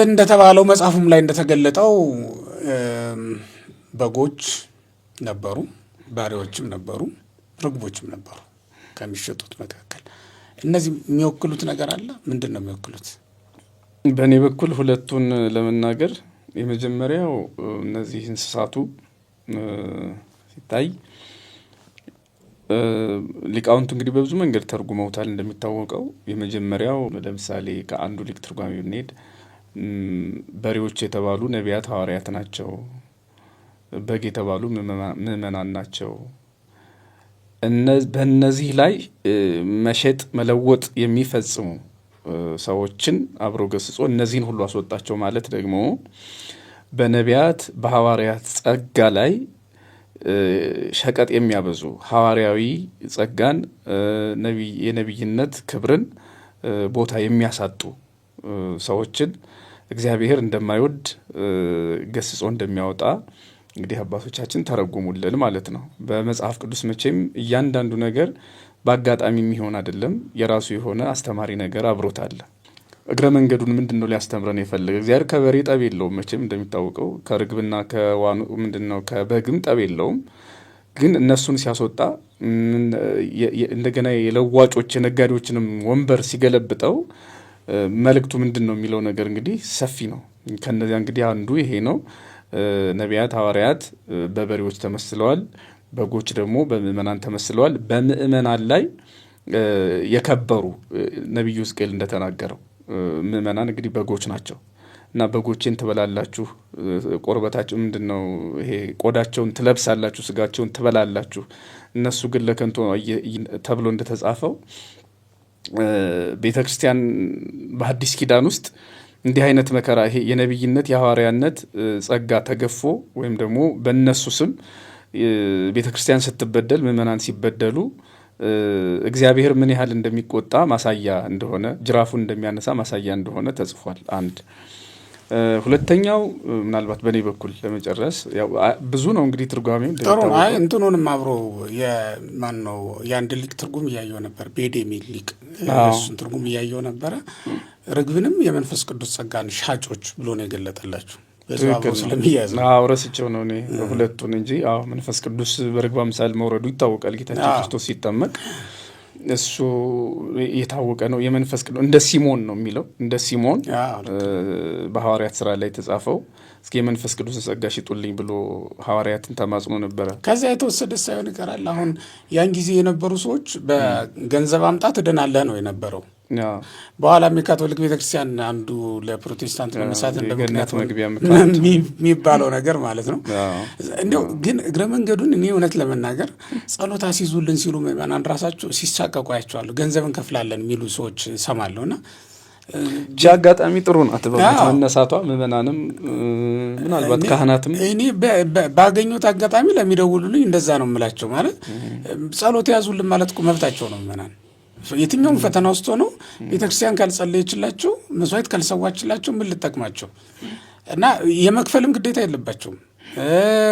Speaker 2: እንደተባለው መጽሐፉም ላይ እንደተገለጠው በጎች ነበሩ፣ በሬዎችም ነበሩ፣ ርግቦችም ነበሩ ከሚሸጡት መካከል። እነዚህ የሚወክሉት ነገር አለ። ምንድን ነው የሚወክሉት?
Speaker 1: በእኔ በኩል ሁለቱን ለመናገር የመጀመሪያው እነዚህ እንስሳቱ ሲታይ ሊቃውንቱ እንግዲህ በብዙ መንገድ ተርጉመውታል። እንደሚታወቀው የመጀመሪያው ለምሳሌ ከአንዱ ሊቅ ትርጓሜ ብንሄድ በሬዎች የተባሉ ነቢያት ሐዋርያት ናቸው፣ በግ የተባሉ ምእመናን ናቸው። በእነዚህ ላይ መሸጥ መለወጥ የሚፈጽሙ ሰዎችን አብሮ ገስጾ እነዚህን ሁሉ አስወጣቸው ማለት ደግሞ በነቢያት በሐዋርያት ጸጋ ላይ ሸቀጥ የሚያበዙ ሐዋርያዊ ጸጋን የነቢይነት ክብርን ቦታ የሚያሳጡ ሰዎችን እግዚአብሔር እንደማይወድ ገስጾ እንደሚያወጣ እንግዲህ አባቶቻችን ተረጉሙልን ማለት ነው። በመጽሐፍ ቅዱስ መቼም እያንዳንዱ ነገር በአጋጣሚ የሚሆን አይደለም። የራሱ የሆነ አስተማሪ ነገር አብሮት አለ። እግረ መንገዱን ምንድን ነው ሊያስተምረን የፈለገ? እግዚአብሔር ከበሬ ጠብ የለውም መቼም እንደሚታወቀው፣ ከርግብና ከዋኑ ምንድነው ከበግም ጠብ የለውም። ግን እነሱን ሲያስወጣ እንደገና የለዋጮች የነጋዴዎችንም ወንበር ሲገለብጠው መልእክቱ ምንድን ነው የሚለው ነገር እንግዲህ ሰፊ ነው። ከነዚያ እንግዲህ አንዱ ይሄ ነው። ነቢያት ሐዋርያት በበሬዎች ተመስለዋል፣ በጎች ደግሞ በምእመናን ተመስለዋል። በምእመናን ላይ የከበሩ ነቢዩ ሕዝቅኤል እንደተናገረው ምእመናን እንግዲህ በጎች ናቸው እና በጎቼን ትበላላችሁ፣ ቆርበታቸው ምንድን ነው ይሄ ቆዳቸውን ትለብሳላችሁ፣ ስጋቸውን ትበላላችሁ፣ እነሱ ግን ለከንቱ ተብሎ እንደተጻፈው ቤተ ክርስቲያን በሐዲስ ኪዳን ውስጥ እንዲህ አይነት መከራ ይሄ የነቢይነት የሐዋርያነት ጸጋ ተገፎ ወይም ደግሞ በእነሱ ስም ቤተ ክርስቲያን ስትበደል ምእመናን ሲበደሉ እግዚአብሔር ምን ያህል እንደሚቆጣ ማሳያ እንደሆነ፣ ጅራፉን እንደሚያነሳ ማሳያ እንደሆነ ተጽፏል። አንድ ሁለተኛው ምናልባት በእኔ በኩል ለመጨረስ ብዙ ነው እንግዲህ ትርጓሜው
Speaker 2: ጥሩ። አይ እንትኑንም አብሮ የማን ነው የአንድ ሊቅ ትርጉም እያየው ነበር፣ ቤድ የሚል ሊቅ እሱን ትርጉም እያየው ነበረ። ርግብንም የመንፈስ ቅዱስ ጸጋን ሻጮች ብሎ ነው የገለጠላችሁ። ስለሚያዝ
Speaker 1: ረስቸው ነው እኔ ሁለቱን እንጂ መንፈስ ቅዱስ በርግብ አምሳል መውረዱ ይታወቃል። ጌታችን ክርስቶስ ሲጠመቅ እሱ የታወቀ ነው። የመንፈስ ቅዱስ እንደ ሲሞን ነው የሚለው፣ እንደ ሲሞን በሐዋርያት ስራ ላይ የተጻፈው እስኪ የመንፈስ ቅዱስ ጸጋ ሽጡልኝ ብሎ ሐዋርያትን ተማጽኖ ነበረ።
Speaker 2: ከዚያ የተወሰደ ሳይሆን ይቀራል። አሁን ያን ጊዜ የነበሩ ሰዎች በገንዘብ አምጣት እድናለህ ነው የነበረው። በኋላም የካቶሊክ ቤተክርስቲያን አንዱ ለፕሮቴስታንት መሳት
Speaker 1: እንደምክንያት መግቢያ
Speaker 2: የሚባለው ነገር ማለት ነው። እንዲያው ግን እግረ መንገዱን እኔ እውነት ለመናገር ጸሎት አስይዙልን ሲሉ ምእመናን ራሳቸው ሲሳቀቁ አያቸዋለሁ። ገንዘብ እንከፍላለን የሚሉ ሰዎች ሰማለሁና
Speaker 1: እቺ አጋጣሚ ጥሩ ናት መነሳቷ። ምእመናንም ምናልባት ካህናትም
Speaker 2: እኔ ባገኙት አጋጣሚ ለሚደውሉልኝ እንደዛ ነው የምላቸው። ማለት ጸሎት ያዙልን ማለት እኮ መብታቸው ነው። ምእመናን የትኛውም ፈተና ውስጥ ሆነው ቤተክርስቲያን ካልጸለየችላቸው፣ መስዋዕት ካልሰዋችላቸው ምን ልጠቅማቸው? እና የመክፈልም ግዴታ የለባቸውም።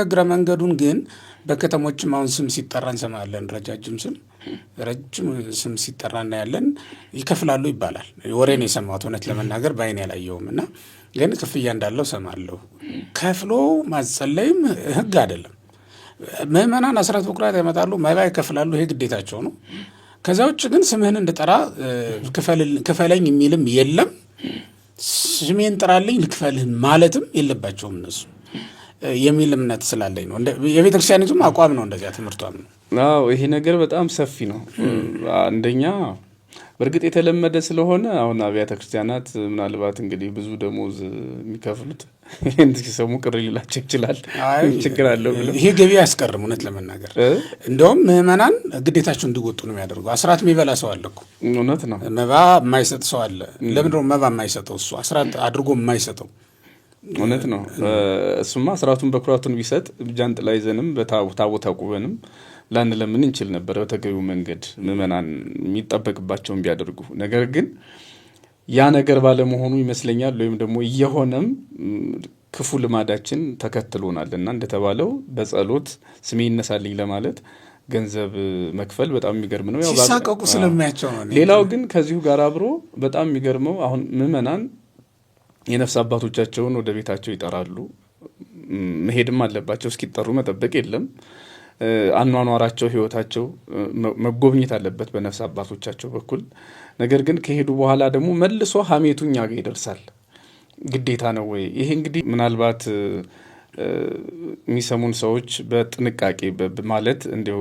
Speaker 2: እግረ መንገዱን ግን በከተሞችም አሁን ስም ሲጠራ እንሰማለን። ረጅም ስም ሲጠራ እናያለን። ይከፍላሉ ይባላል። ወሬ ነው የሰማሁት እውነት ለመናገር በአይኔ ያላየውም። እና ግን ክፍያ እንዳለው ሰማለሁ። ከፍሎ ማጸለይም ሕግ አይደለም። ምእመናን አስራት በኩራት ያመጣሉ፣ መባ ይከፍላሉ። ይሄ ግዴታቸው ነው። ከዛ ውጭ ግን ስምህን እንድጠራ ክፈለኝ የሚልም የለም። ስሜን ጥራልኝ ልክፈልህ ማለትም የለባቸውም እነሱ የሚል እምነት ስላለኝ ነው። የቤተክርስቲያኒቱም አቋም ነው፣ እንደዚያ ትምህርቷም ነው።
Speaker 1: ይሄ ነገር በጣም ሰፊ ነው። አንደኛ በእርግጥ የተለመደ ስለሆነ አሁን አብያተ ክርስቲያናት ምናልባት እንግዲህ ብዙ ደሞዝ የሚከፍሉት ይህን ሲሰሙ ቅር ሊላቸው ይችላል። ችግር አለው ብሎ
Speaker 2: ይሄ ገቢ አያስቀርም። እውነት ለመናገር እንደውም ምእመናን ግዴታቸው እንዲወጡ ነው የሚያደርጉ። አስራት የሚበላ ሰው አለ እኮ።
Speaker 1: እውነት ነው።
Speaker 2: መባ የማይሰጥ ሰው አለ። ለምንድን ነው መባ የማይሰጠው? እሱ አስራት አድርጎ የማይሰጠው?
Speaker 1: እውነት ነው። እሱማ አስራቱን በኩራቱን ቢሰጥ ጃንጥላ ይዘንም ታቦት አቁበንም ላንለምን እንችል ነበር በተገቢው መንገድ ምእመናን የሚጠበቅባቸውን ቢያደርጉ። ነገር ግን ያ ነገር ባለመሆኑ ይመስለኛል ወይም ደግሞ እየሆነም ክፉ ልማዳችን ተከትሎናል እና እንደተባለው በጸሎት ስሜ ይነሳልኝ ለማለት ገንዘብ መክፈል በጣም የሚገርም ነው።
Speaker 2: ሲሳቀቁ ስለሚያቸው ነው።
Speaker 1: ሌላው ግን ከዚሁ ጋር አብሮ በጣም የሚገርመው አሁን ምእመናን የነፍስ አባቶቻቸውን ወደ ቤታቸው ይጠራሉ። መሄድም አለባቸው። እስኪጠሩ መጠበቅ የለም። አኗኗራቸው፣ ህይወታቸው መጎብኘት አለበት በነፍስ አባቶቻቸው በኩል። ነገር ግን ከሄዱ በኋላ ደግሞ መልሶ ሀሜቱ እኛ ጋር ይደርሳል። ግዴታ ነው ወይ? ይሄ እንግዲህ ምናልባት የሚሰሙን ሰዎች በጥንቃቄ ማለት እንዲሁ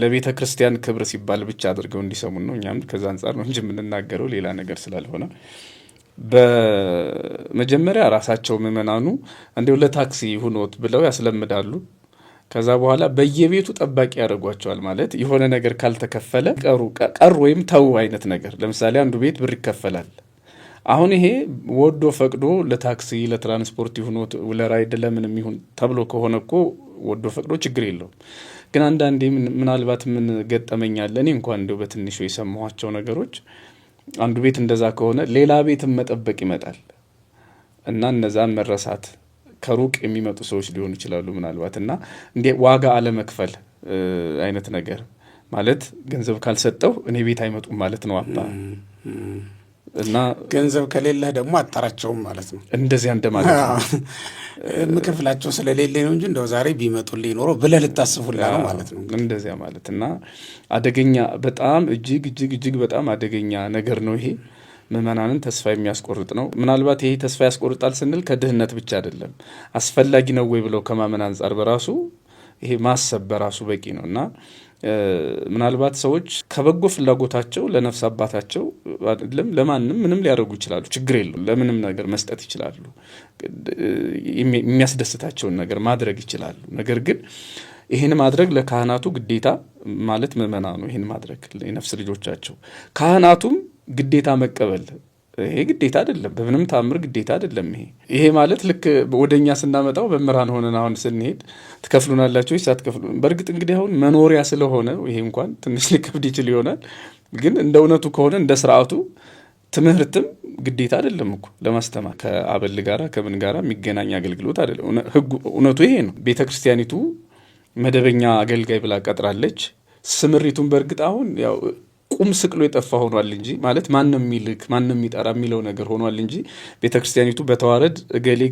Speaker 1: ለቤተ ክርስቲያን ክብር ሲባል ብቻ አድርገው እንዲሰሙን ነው። እኛም ከዛ አንጻር ነው እንጂ የምንናገረው ሌላ ነገር ስላልሆነ በመጀመሪያ ራሳቸው ምእመናኑ እንዲሁ ለታክሲ ሁኖት ብለው ያስለምዳሉ። ከዛ በኋላ በየቤቱ ጠባቂ ያደርጓቸዋል። ማለት የሆነ ነገር ካልተከፈለ ቀሩ ወይም ተው አይነት ነገር። ለምሳሌ አንዱ ቤት ብር ይከፈላል። አሁን ይሄ ወዶ ፈቅዶ ለታክሲ ለትራንስፖርት ይሁኖት ለራይድ ለምንም ይሁን ተብሎ ከሆነ እኮ ወዶ ፈቅዶ ችግር የለውም። ግን አንዳንዴ ምናልባት ምን ገጠመኛል እኔ እንኳን እንደው በትንሹ የሰማኋቸው ነገሮች አንዱ ቤት እንደዛ ከሆነ ሌላ ቤትም መጠበቅ ይመጣል እና እነዛን መረሳት ከሩቅ የሚመጡ ሰዎች ሊሆኑ ይችላሉ ምናልባት እና እንዴ ዋጋ አለመክፈል አይነት ነገር ማለት ገንዘብ ካልሰጠው እኔ ቤት አይመጡም ማለት ነው አባ እና
Speaker 2: ገንዘብ ከሌለህ ደግሞ አጣራቸውም ማለት ነው።
Speaker 1: እንደዚያ እንደማለት ነው።
Speaker 2: ምክፍላቸው ስለሌለ ነው እንጂ እንደው ዛሬ ቢመጡልኝ ኖሮ ብለህ ልታስቡላ ነው ማለት ነው።
Speaker 1: እንደዚያ ማለት እና አደገኛ በጣም እጅግ በጣም አደገኛ ነገር ነው ይሄ። ምዕመናንን ተስፋ የሚያስቆርጥ ነው። ምናልባት ይሄ ተስፋ ያስቆርጣል ስንል ከድህነት ብቻ አይደለም፣ አስፈላጊ ነው ወይ ብለው ከማመን አንጻር በራሱ ይሄ ማሰብ በራሱ በቂ ነው እና ምናልባት ሰዎች ከበጎ ፍላጎታቸው ለነፍስ አባታቸው አይደለም ለማንም ምንም ሊያደርጉ ይችላሉ። ችግር የለውም። ለምንም ነገር መስጠት ይችላሉ። የሚያስደስታቸውን ነገር ማድረግ ይችላሉ። ነገር ግን ይህን ማድረግ ለካህናቱ ግዴታ ማለት ምዕመናኑ ይህን ማድረግ የነፍስ ልጆቻቸው ካህናቱም ግዴታ መቀበል ይሄ ግዴታ አይደለም። በምንም ታምር ግዴታ አይደለም። ይሄ ማለት ልክ ወደኛ ስናመጣው በመራን ሆነን አሁን ስንሄድ ትከፍሉናላችሁ ይሳትከፍሉ በእርግጥ እንግዲህ አሁን መኖሪያ ስለሆነ ይሄ እንኳን ትንሽ ሊከብድ ይችል ይሆናል። ግን እንደ እውነቱ ከሆነ እንደ ስርዓቱ ትምህርትም ግዴታ አይደለም እኮ ለማስተማር ከአበል ጋራ ከምን ጋራ የሚገናኝ አገልግሎት አይደለም። ህጉ እውነቱ ይሄ ነው። ቤተክርስቲያኒቱ መደበኛ አገልጋይ ብላ ቀጥራለች። ስምሪቱን በእርግጥ አሁን ያው ቁም ስቅሎ የጠፋ ሆኗል እንጂ ማለት ማንም የሚልክ ማንም የሚጠራ የሚለው ነገር ሆኗል እንጂ ቤተክርስቲያኒቱ በተዋረድ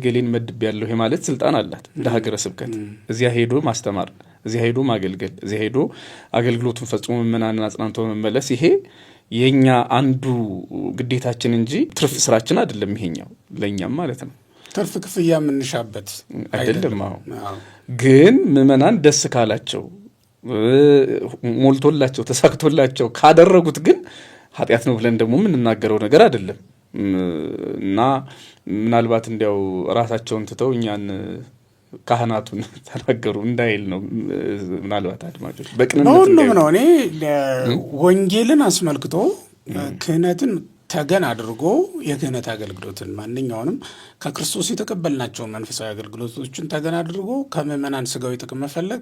Speaker 1: ገሌን መድብ ያለው ይሄ ማለት ስልጣን አላት እንደ ሀገረ ስብከት። እዚያ ሄዶ ማስተማር፣ እዚያ ሄዶ ማገልገል፣ እዚያ ሄዶ አገልግሎቱን ፈጽሞ ምዕመናንን አጽናንቶ መመለስ ይሄ የኛ አንዱ ግዴታችን እንጂ ትርፍ ስራችን አይደለም። ይሄኛው ለኛም ማለት ነው
Speaker 2: ትርፍ ክፍያ የምንሻበት
Speaker 1: አይደለም። አሁን ግን ምዕመናን ደስ ካላቸው ሞልቶላቸው ተሳክቶላቸው ካደረጉት ግን ኃጢአት ነው ብለን ደግሞ የምንናገረው ነገር አይደለም እና ምናልባት እንዲያው ራሳቸውን ትተው እኛን ካህናቱን ተናገሩ እንዳይል ነው። ምናልባት አድማጮች በቅንነት
Speaker 2: ነው እኔ ወንጌልን አስመልክቶ ክህነትን ተገን አድርጎ የክህነት አገልግሎትን ማንኛውንም ከክርስቶስ የተቀበልናቸውን መንፈሳዊ አገልግሎቶችን ተገን አድርጎ ከምዕመናን ስጋዊ ጥቅም መፈለግ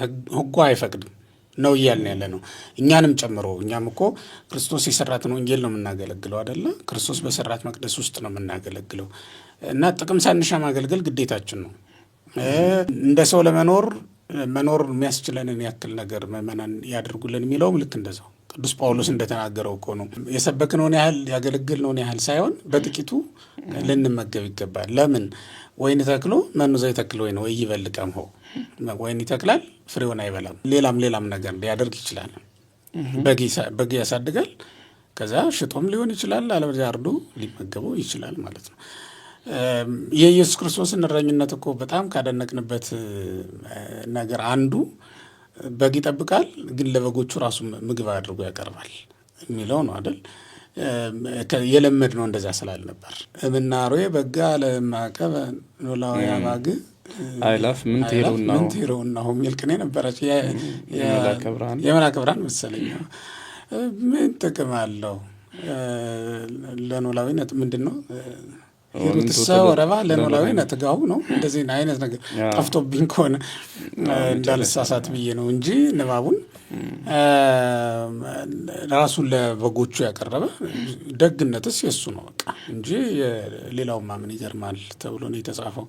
Speaker 2: ሕጉ አይፈቅድም ነው እያልን ያለ ነው። እኛንም ጨምሮ እኛም እኮ ክርስቶስ የሰራትን ወንጌል ነው የምናገለግለው አይደለ? ክርስቶስ በሰራት መቅደስ ውስጥ ነው የምናገለግለው እና ጥቅም ሳንሻ ማገልገል ግዴታችን ነው። እንደ ሰው ለመኖር የሚያስችለንን ያክል ነገር ምዕመናን ያደርጉልን የሚለውም ልክ እንደዛው ቅዱስ ጳውሎስ እንደተናገረው እኮ ነው። የሰበክነውን ያህል ያገለግልነውን ያህል ሳይሆን በጥቂቱ ልንመገብ ይገባል። ለምን ወይን ተክሎ መኑ ዘይተክል ወይን ወይ ይበልቀም ሆ ወይን ይተክላል ፍሬውን አይበላም። ሌላም ነገር ሊያደርግ ይችላል። በግ ያሳድጋል። ከዛ ሽጦም ሊሆን ይችላል። አለበለዚያ አርዶ ሊመገበው ይችላል ማለት ነው። የኢየሱስ ክርስቶስን እረኝነት እኮ በጣም ካደነቅንበት ነገር አንዱ በግ ይጠብቃል፣ ግን ለበጎቹ ራሱ ምግብ አድርጎ ያቀርባል የሚለው ነው አይደል? የለመድ ነው እንደዛ ስላልነበር እምናሮ በጋ ለማቀበ ኖላዊ አባግ
Speaker 1: አይላፍ ምን
Speaker 2: ትሄረውና የሚል ቅኔ ነበረች። የመላከ ብርሃን መሰለኝ። ምን ጥቅም አለው ለኖላዊነት? ምንድን ነው ሩትሰ ወረባ ለኖላዊ ነትጋው ነው። እንደዚህ አይነት ነገር ጠፍቶብኝ ከሆነ እንዳልሳሳት ብዬ ነው እንጂ ንባቡን ራሱን ለበጎቹ ያቀረበ ደግነትስ የሱ ነው በቃ እንጂ ሌላው ማምን ይገርማል ተብሎ ነው የተጻፈው።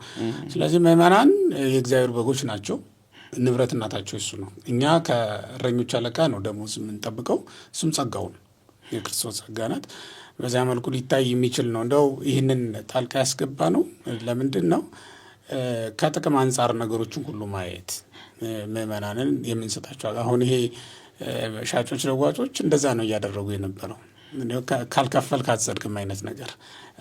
Speaker 2: ስለዚህ ምዕመናን የእግዚአብሔር በጎች ናቸው። ንብረትነታቸው እሱ ነው። እኛ ከእረኞች አለቃ ነው ደሞዝ የምንጠብቀው። እሱም ጸጋው ነው፣ የክርስቶስ ጸጋ ናት። በዚያ መልኩ ሊታይ የሚችል ነው። እንደው ይህንን ጣልቃ ያስገባ ነው። ለምንድን ነው? ከጥቅም አንጻር ነገሮችን ሁሉ ማየት ምዕመናንን የምንሰጣቸው። አሁን ይሄ ሻጮች ለዋጮች እንደዛ ነው እያደረጉ የነበረው። ካልከፈል ካትጸድቅም አይነት ነገር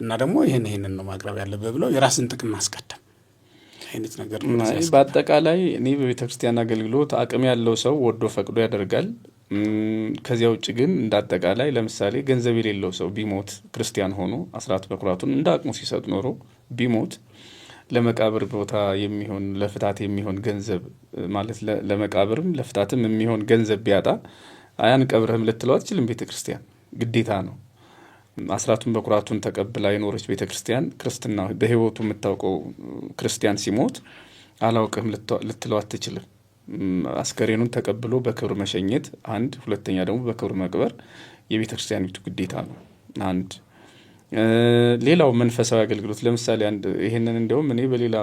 Speaker 2: እና ደግሞ ይህንን ነው ማቅረብ ያለብህ ብለው የራስን ጥቅም ማስቀደም አይነት ነገር ነው።
Speaker 1: በአጠቃላይ እኔ በቤተክርስቲያን አገልግሎት አቅም ያለው ሰው ወዶ ፈቅዶ ያደርጋል። ከዚያ ውጭ ግን እንዳጠቃላይ ለምሳሌ ገንዘብ የሌለው ሰው ቢሞት ክርስቲያን ሆኖ አስራት በኩራቱን እንደ አቅሙ ሲሰጥ ኖሮ ቢሞት ለመቃብር ቦታ የሚሆን ለፍታት የሚሆን ገንዘብ ማለት ለመቃብርም ለፍታትም የሚሆን ገንዘብ ቢያጣ አያን ቀብርህም ልትለው አትችልም። ቤተክርስቲያን ግዴታ ነው። አስራቱን በኩራቱን ተቀብላ የኖረች ቤተክርስቲያን ክርስትና በህይወቱ የምታውቀው ክርስቲያን ሲሞት አላውቅም ልትለው አትችልም። አስከሬኑን ተቀብሎ በክብር መሸኘት አንድ፣ ሁለተኛ ደግሞ በክብር መቅበር የቤተክርስቲያኒቱ ግዴታ ነው። አንድ ሌላው መንፈሳዊ አገልግሎት ለምሳሌ አንድ ይሄንን እንደውም እኔ በሌላ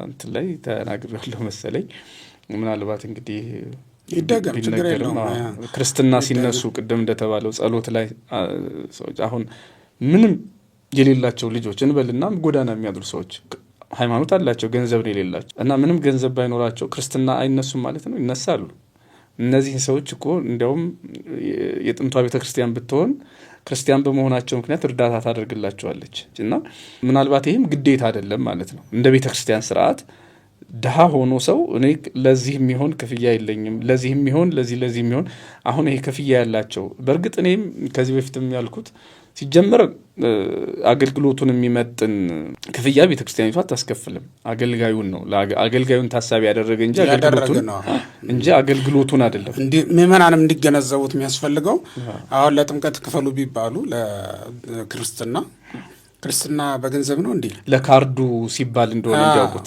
Speaker 1: እንትን ላይ ተናግሬያለሁ መሰለኝ። ምናልባት እንግዲህ
Speaker 2: ይደገም ችግር የለውም።
Speaker 1: ክርስትና ሲነሱ ቅድም እንደተባለው ጸሎት ላይ ሰዎች አሁን ምንም የሌላቸው ልጆች እንበልና ጎዳና የሚያድሩ ሰዎች ሃይማኖት አላቸው፣ ገንዘብ ነው የሌላቸው እና ምንም ገንዘብ ባይኖራቸው ክርስትና አይነሱም ማለት ነው? ይነሳሉ። እነዚህ ሰዎች እኮ እንዲያውም የጥንቷ ቤተክርስቲያን ብትሆን ክርስቲያን በመሆናቸው ምክንያት እርዳታ ታደርግላቸዋለች እና ምናልባት ይህም ግዴታ አይደለም ማለት ነው። እንደ ቤተክርስቲያን ስርዓት ድሃ ሆኖ ሰው እኔ ለዚህ የሚሆን ክፍያ የለኝም፣ ለዚህ የሚሆን ለዚህ የሚሆን አሁን ይሄ ክፍያ ያላቸው በእርግጥ እኔም ከዚህ በፊትም ያልኩት ሲጀመር አገልግሎቱን የሚመጥን ክፍያ ቤተክርስቲያኒቷ አታስከፍልም። አገልጋዩን ነው አገልጋዩን ታሳቢ ያደረገ እንጂ አገልግሎቱን አይደለም።
Speaker 2: ምእመናንም እንዲገነዘቡት የሚያስፈልገው አሁን ለጥምቀት ክፈሉ ቢባሉ ክርስትና በገንዘብ ነው እንዴ?
Speaker 1: ለካርዱ ሲባል እንደሆነ እንዲያውቁት።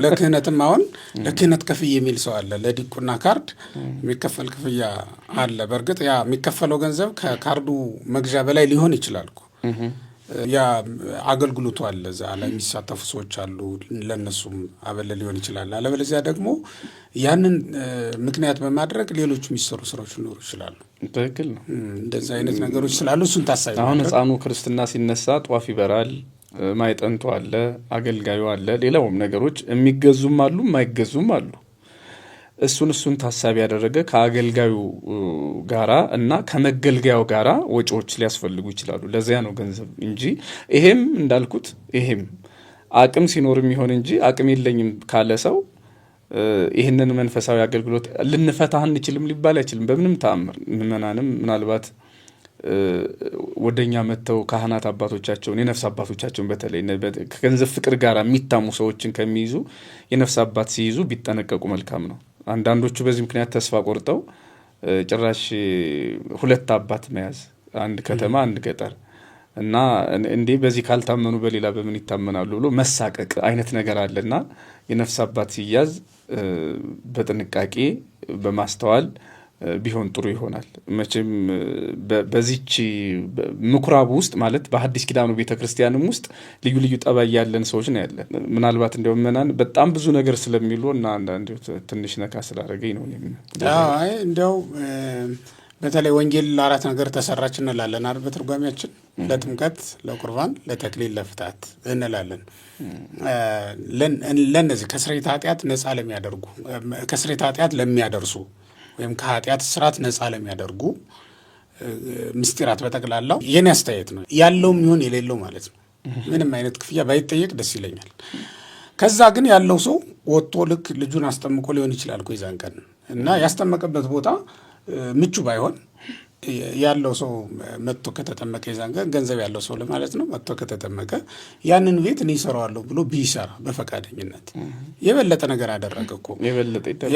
Speaker 2: ለክህነትም አሁን ለክህነት ከፍዬ የሚል ሰው አለ። ለዲቁና ካርድ የሚከፈል ክፍያ አለ። በእርግጥ ያ የሚከፈለው ገንዘብ ከካርዱ መግዣ በላይ ሊሆን ይችላል እኮ። ያ አገልግሎቱ አለ፣ እዛ ላይ የሚሳተፉ ሰዎች አሉ፣ ለነሱም አበለ ሊሆን ይችላል። አለበለዚያ ደግሞ ያንን ምክንያት በማድረግ ሌሎች የሚሰሩ ስራዎች ሊኖሩ ይችላሉ።
Speaker 1: ትክክል ነው።
Speaker 2: እንደዚህ አይነት ነገሮች ስላሉ እሱን ታሳቢ
Speaker 1: አሁን ህፃኑ ክርስትና ሲነሳ ጧፍ ይበራል፣ ማይጠንቱ አለ፣ አገልጋዩ አለ፣ ሌላውም ነገሮች የሚገዙም አሉ የማይገዙም አሉ። እሱን ታሳቢ ያደረገ ከአገልጋዩ ጋራ እና ከመገልገያው ጋራ ወጪዎች ሊያስፈልጉ ይችላሉ። ለዚያ ነው ገንዘብ እንጂ ይሄም እንዳልኩት ይሄም አቅም ሲኖር የሚሆን እንጂ አቅም የለኝም ካለ ሰው ይህንን መንፈሳዊ አገልግሎት ልንፈታህ አንችልም ሊባል አይችልም በምንም ተአምር። ምእመናንም ምናልባት ወደኛ መጥተው ካህናት አባቶቻቸውን የነፍስ አባቶቻቸውን በተለይ ከገንዘብ ፍቅር ጋር የሚታሙ ሰዎችን ከሚይዙ የነፍስ አባት ሲይዙ ቢጠነቀቁ መልካም ነው። አንዳንዶቹ በዚህ ምክንያት ተስፋ ቆርጠው ጭራሽ ሁለት አባት መያዝ፣ አንድ ከተማ አንድ ገጠር እና እንዴ በዚህ ካልታመኑ በሌላ በምን ይታመናሉ ብሎ መሳቀቅ አይነት ነገር አለና የነፍስ አባት ሲያዝ በጥንቃቄ በማስተዋል ቢሆን ጥሩ ይሆናል። መቼም በዚህች ምኩራብ ውስጥ ማለት በሐዲስ ኪዳኑ ቤተክርስቲያንም ውስጥ ልዩ ልዩ ጠባይ ያለን ሰዎች ነው ያለን። ምናልባት እንደው መናን በጣም ብዙ ነገር ስለሚሉ እና አንዳንድ ትንሽ ነካ ስላደረገኝ ነው።
Speaker 2: አይ እንደው በተለይ ወንጌል ለአራት ነገር ተሰራች እንላለን አይደል? በትርጓሜያችን ለጥምቀት፣ ለቁርባን፣ ለተክሊል፣ ለፍታት እንላለን። ለነዚህ ከስርየተ ኃጢአት ነፃ ለሚያደርጉ ከስርየተ ኃጢአት ለሚያደርሱ ወይም ከኃጢአት ስርዓት ነፃ ለሚያደርጉ ምስጢራት በጠቅላላው የኔ አስተያየት ነው። ያለውም ይሁን የሌለው ማለት ነው። ምንም አይነት ክፍያ ባይጠየቅ ደስ ይለኛል። ከዛ ግን ያለው ሰው ወጥቶ ልክ ልጁን አስጠምቆ ሊሆን ይችላል እኮ ይዛን ቀን እና ያስጠመቀበት ቦታ ምቹ ባይሆን ያለው ሰው መጥቶ ከተጠመቀ ይዛን ቀን ገንዘብ ያለው ሰው ለማለት ነው መጥቶ ከተጠመቀ ያንን ቤት እኔ እሰራዋለሁ ብሎ ቢሰራ በፈቃደኝነት የበለጠ ነገር አደረገ እኮ።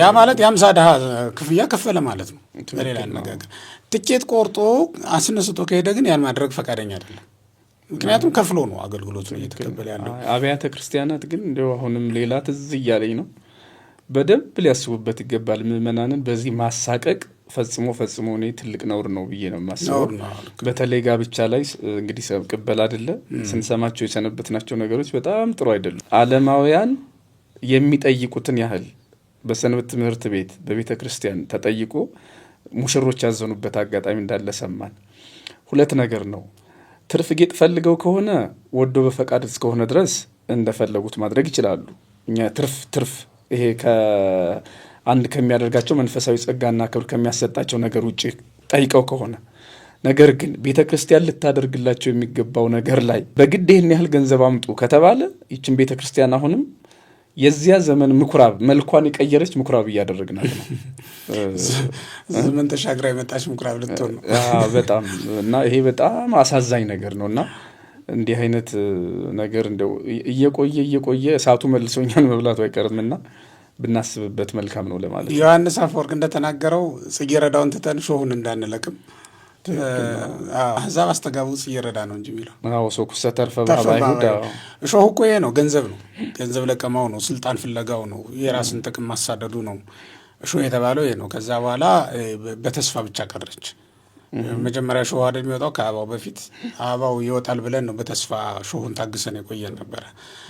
Speaker 2: ያ ማለት የ50 ድሃ ክፍያ ከፈለ ማለት ነው። በሌላ አነጋገር ትኬት ቆርጦ አስነስቶ ከሄደ ግን ያን ማድረግ ፈቃደኛ አይደለም። ምክንያቱም ከፍሎ ነው አገልግሎቱን እየተቀበለ ያለው።
Speaker 1: አብያተ ክርስቲያናት ግን እንደው አሁንም ሌላ ትዝ እያለኝ ነው፣ በደንብ ሊያስቡበት ይገባል። ምእመናንን በዚህ ማሳቀቅ ፈጽሞ እኔ ትልቅ ነውር ነው ብዬ ነው የማስበው። በተለይ ጋብቻ ላይ እንግዲህ ቅበል አይደለ ስንሰማቸው የሰነበትናቸው ነገሮች በጣም ጥሩ አይደሉም። ዓለማውያን የሚጠይቁትን ያህል በሰንበት ትምህርት ቤት በቤተ ክርስቲያን ተጠይቆ ሙሽሮች ያዘኑበት አጋጣሚ እንዳለ ሰማን። ሁለት ነገር ነው። ትርፍ ጌጥ ፈልገው ከሆነ ወዶ በፈቃድ እስከሆነ ድረስ እንደፈለጉት ማድረግ ይችላሉ። እኛ ትርፍ ይሄ አንድ ከሚያደርጋቸው መንፈሳዊ ጸጋና ክብር ከሚያሰጣቸው ነገር ውጪ ጠይቀው ከሆነ፣ ነገር ግን ቤተክርስቲያን ልታደርግላቸው የሚገባው ነገር ላይ በግድ ይህን ያህል ገንዘብ አምጡ ከተባለ ይችን ቤተክርስቲያን አሁንም የዚያ ዘመን ምኩራብ መልኳን የቀየረች ምኩራብ እያደረግናት ነው።
Speaker 2: ዘመን ተሻግራ የመጣች ምኩራብ ልትሆን ነው
Speaker 1: በጣም እና ይሄ በጣም አሳዛኝ ነገር ነውና እንዲህ አይነት ነገር እንደው እየቆየ እሳቱ መልሶኛል መብላቱ አይቀርምና ብናስብበት መልካም ነው ለማለት ነው።
Speaker 2: ዮሐንስ አፈወርቅ እንደተናገረው ጽጌረዳውን ትተን ሾሁን እንዳንለቅም አሕዛብ አስተጋቡ ጽጌረዳ ነው እንጂ የሚለው።
Speaker 1: ሰው ኩሰተርፈ ባይሁዳ
Speaker 2: ሾሁ እኮ ይሄ ነው፣ ገንዘብ ነው፣ ገንዘብ ለቀማው ነው፣ ስልጣን ፍለጋው ነው፣ የራስን ጥቅም ማሳደዱ ነው። ሾህ የተባለው ይሄ ነው። ከዛ በኋላ በተስፋ ብቻ ቀረች መጀመሪያ ሾህ አይደል የሚወጣው ከአበባው በፊት። አበባው ይወጣል ብለን ነው በተስፋ ሾሁን ታግሰን የቆየን ነበረ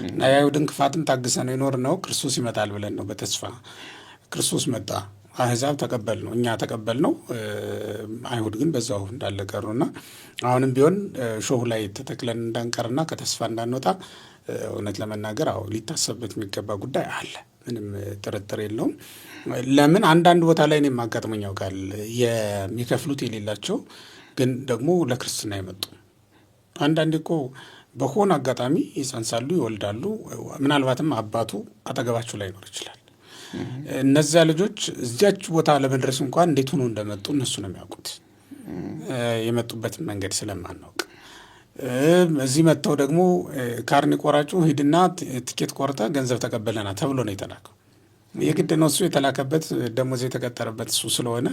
Speaker 2: እና የአይሁድን ክፋትም ታግሰን የኖር ነው ክርስቶስ ይመጣል ብለን ነው በተስፋ። ክርስቶስ መጣ፣ አህዛብ ተቀበል ነው፣ እኛ ተቀበል ነው። አይሁድ ግን በዛው እንዳለ ቀሩና አሁንም ቢሆን ሾሁ ላይ ተተክለን እንዳንቀርና ከተስፋ እንዳንወጣ እውነት ለመናገር ሊታሰብበት የሚገባ ጉዳይ አለ። ምንም ጥርጥር የለውም። ለምን አንዳንድ ቦታ ላይ እኔም አጋጥሞኝ ያውቃል። የሚከፍሉት የሌላቸው ግን ደግሞ ለክርስትና የመጡ አንዳንዴ እኮ በሆነ አጋጣሚ ይጸንሳሉ፣ ይወልዳሉ። ምናልባትም አባቱ አጠገባቸው ላይ ይኖር ይችላል። እነዚያ ልጆች እዚያች ቦታ ለመድረስ እንኳን እንዴት ሆኖ እንደመጡ እነሱ ነው የሚያውቁት፣ የመጡበትን መንገድ ስለማናውቅ። እዚህ መጥተው ደግሞ ካርኒ ቆራጩ ሂድና ትኬት ቆርጠ ገንዘብ ተቀበለና ተብሎ ነው የተላከው። የግድ ነው እሱ የተላከበት ደሞዝ የተቀጠረበት እሱ ስለሆነ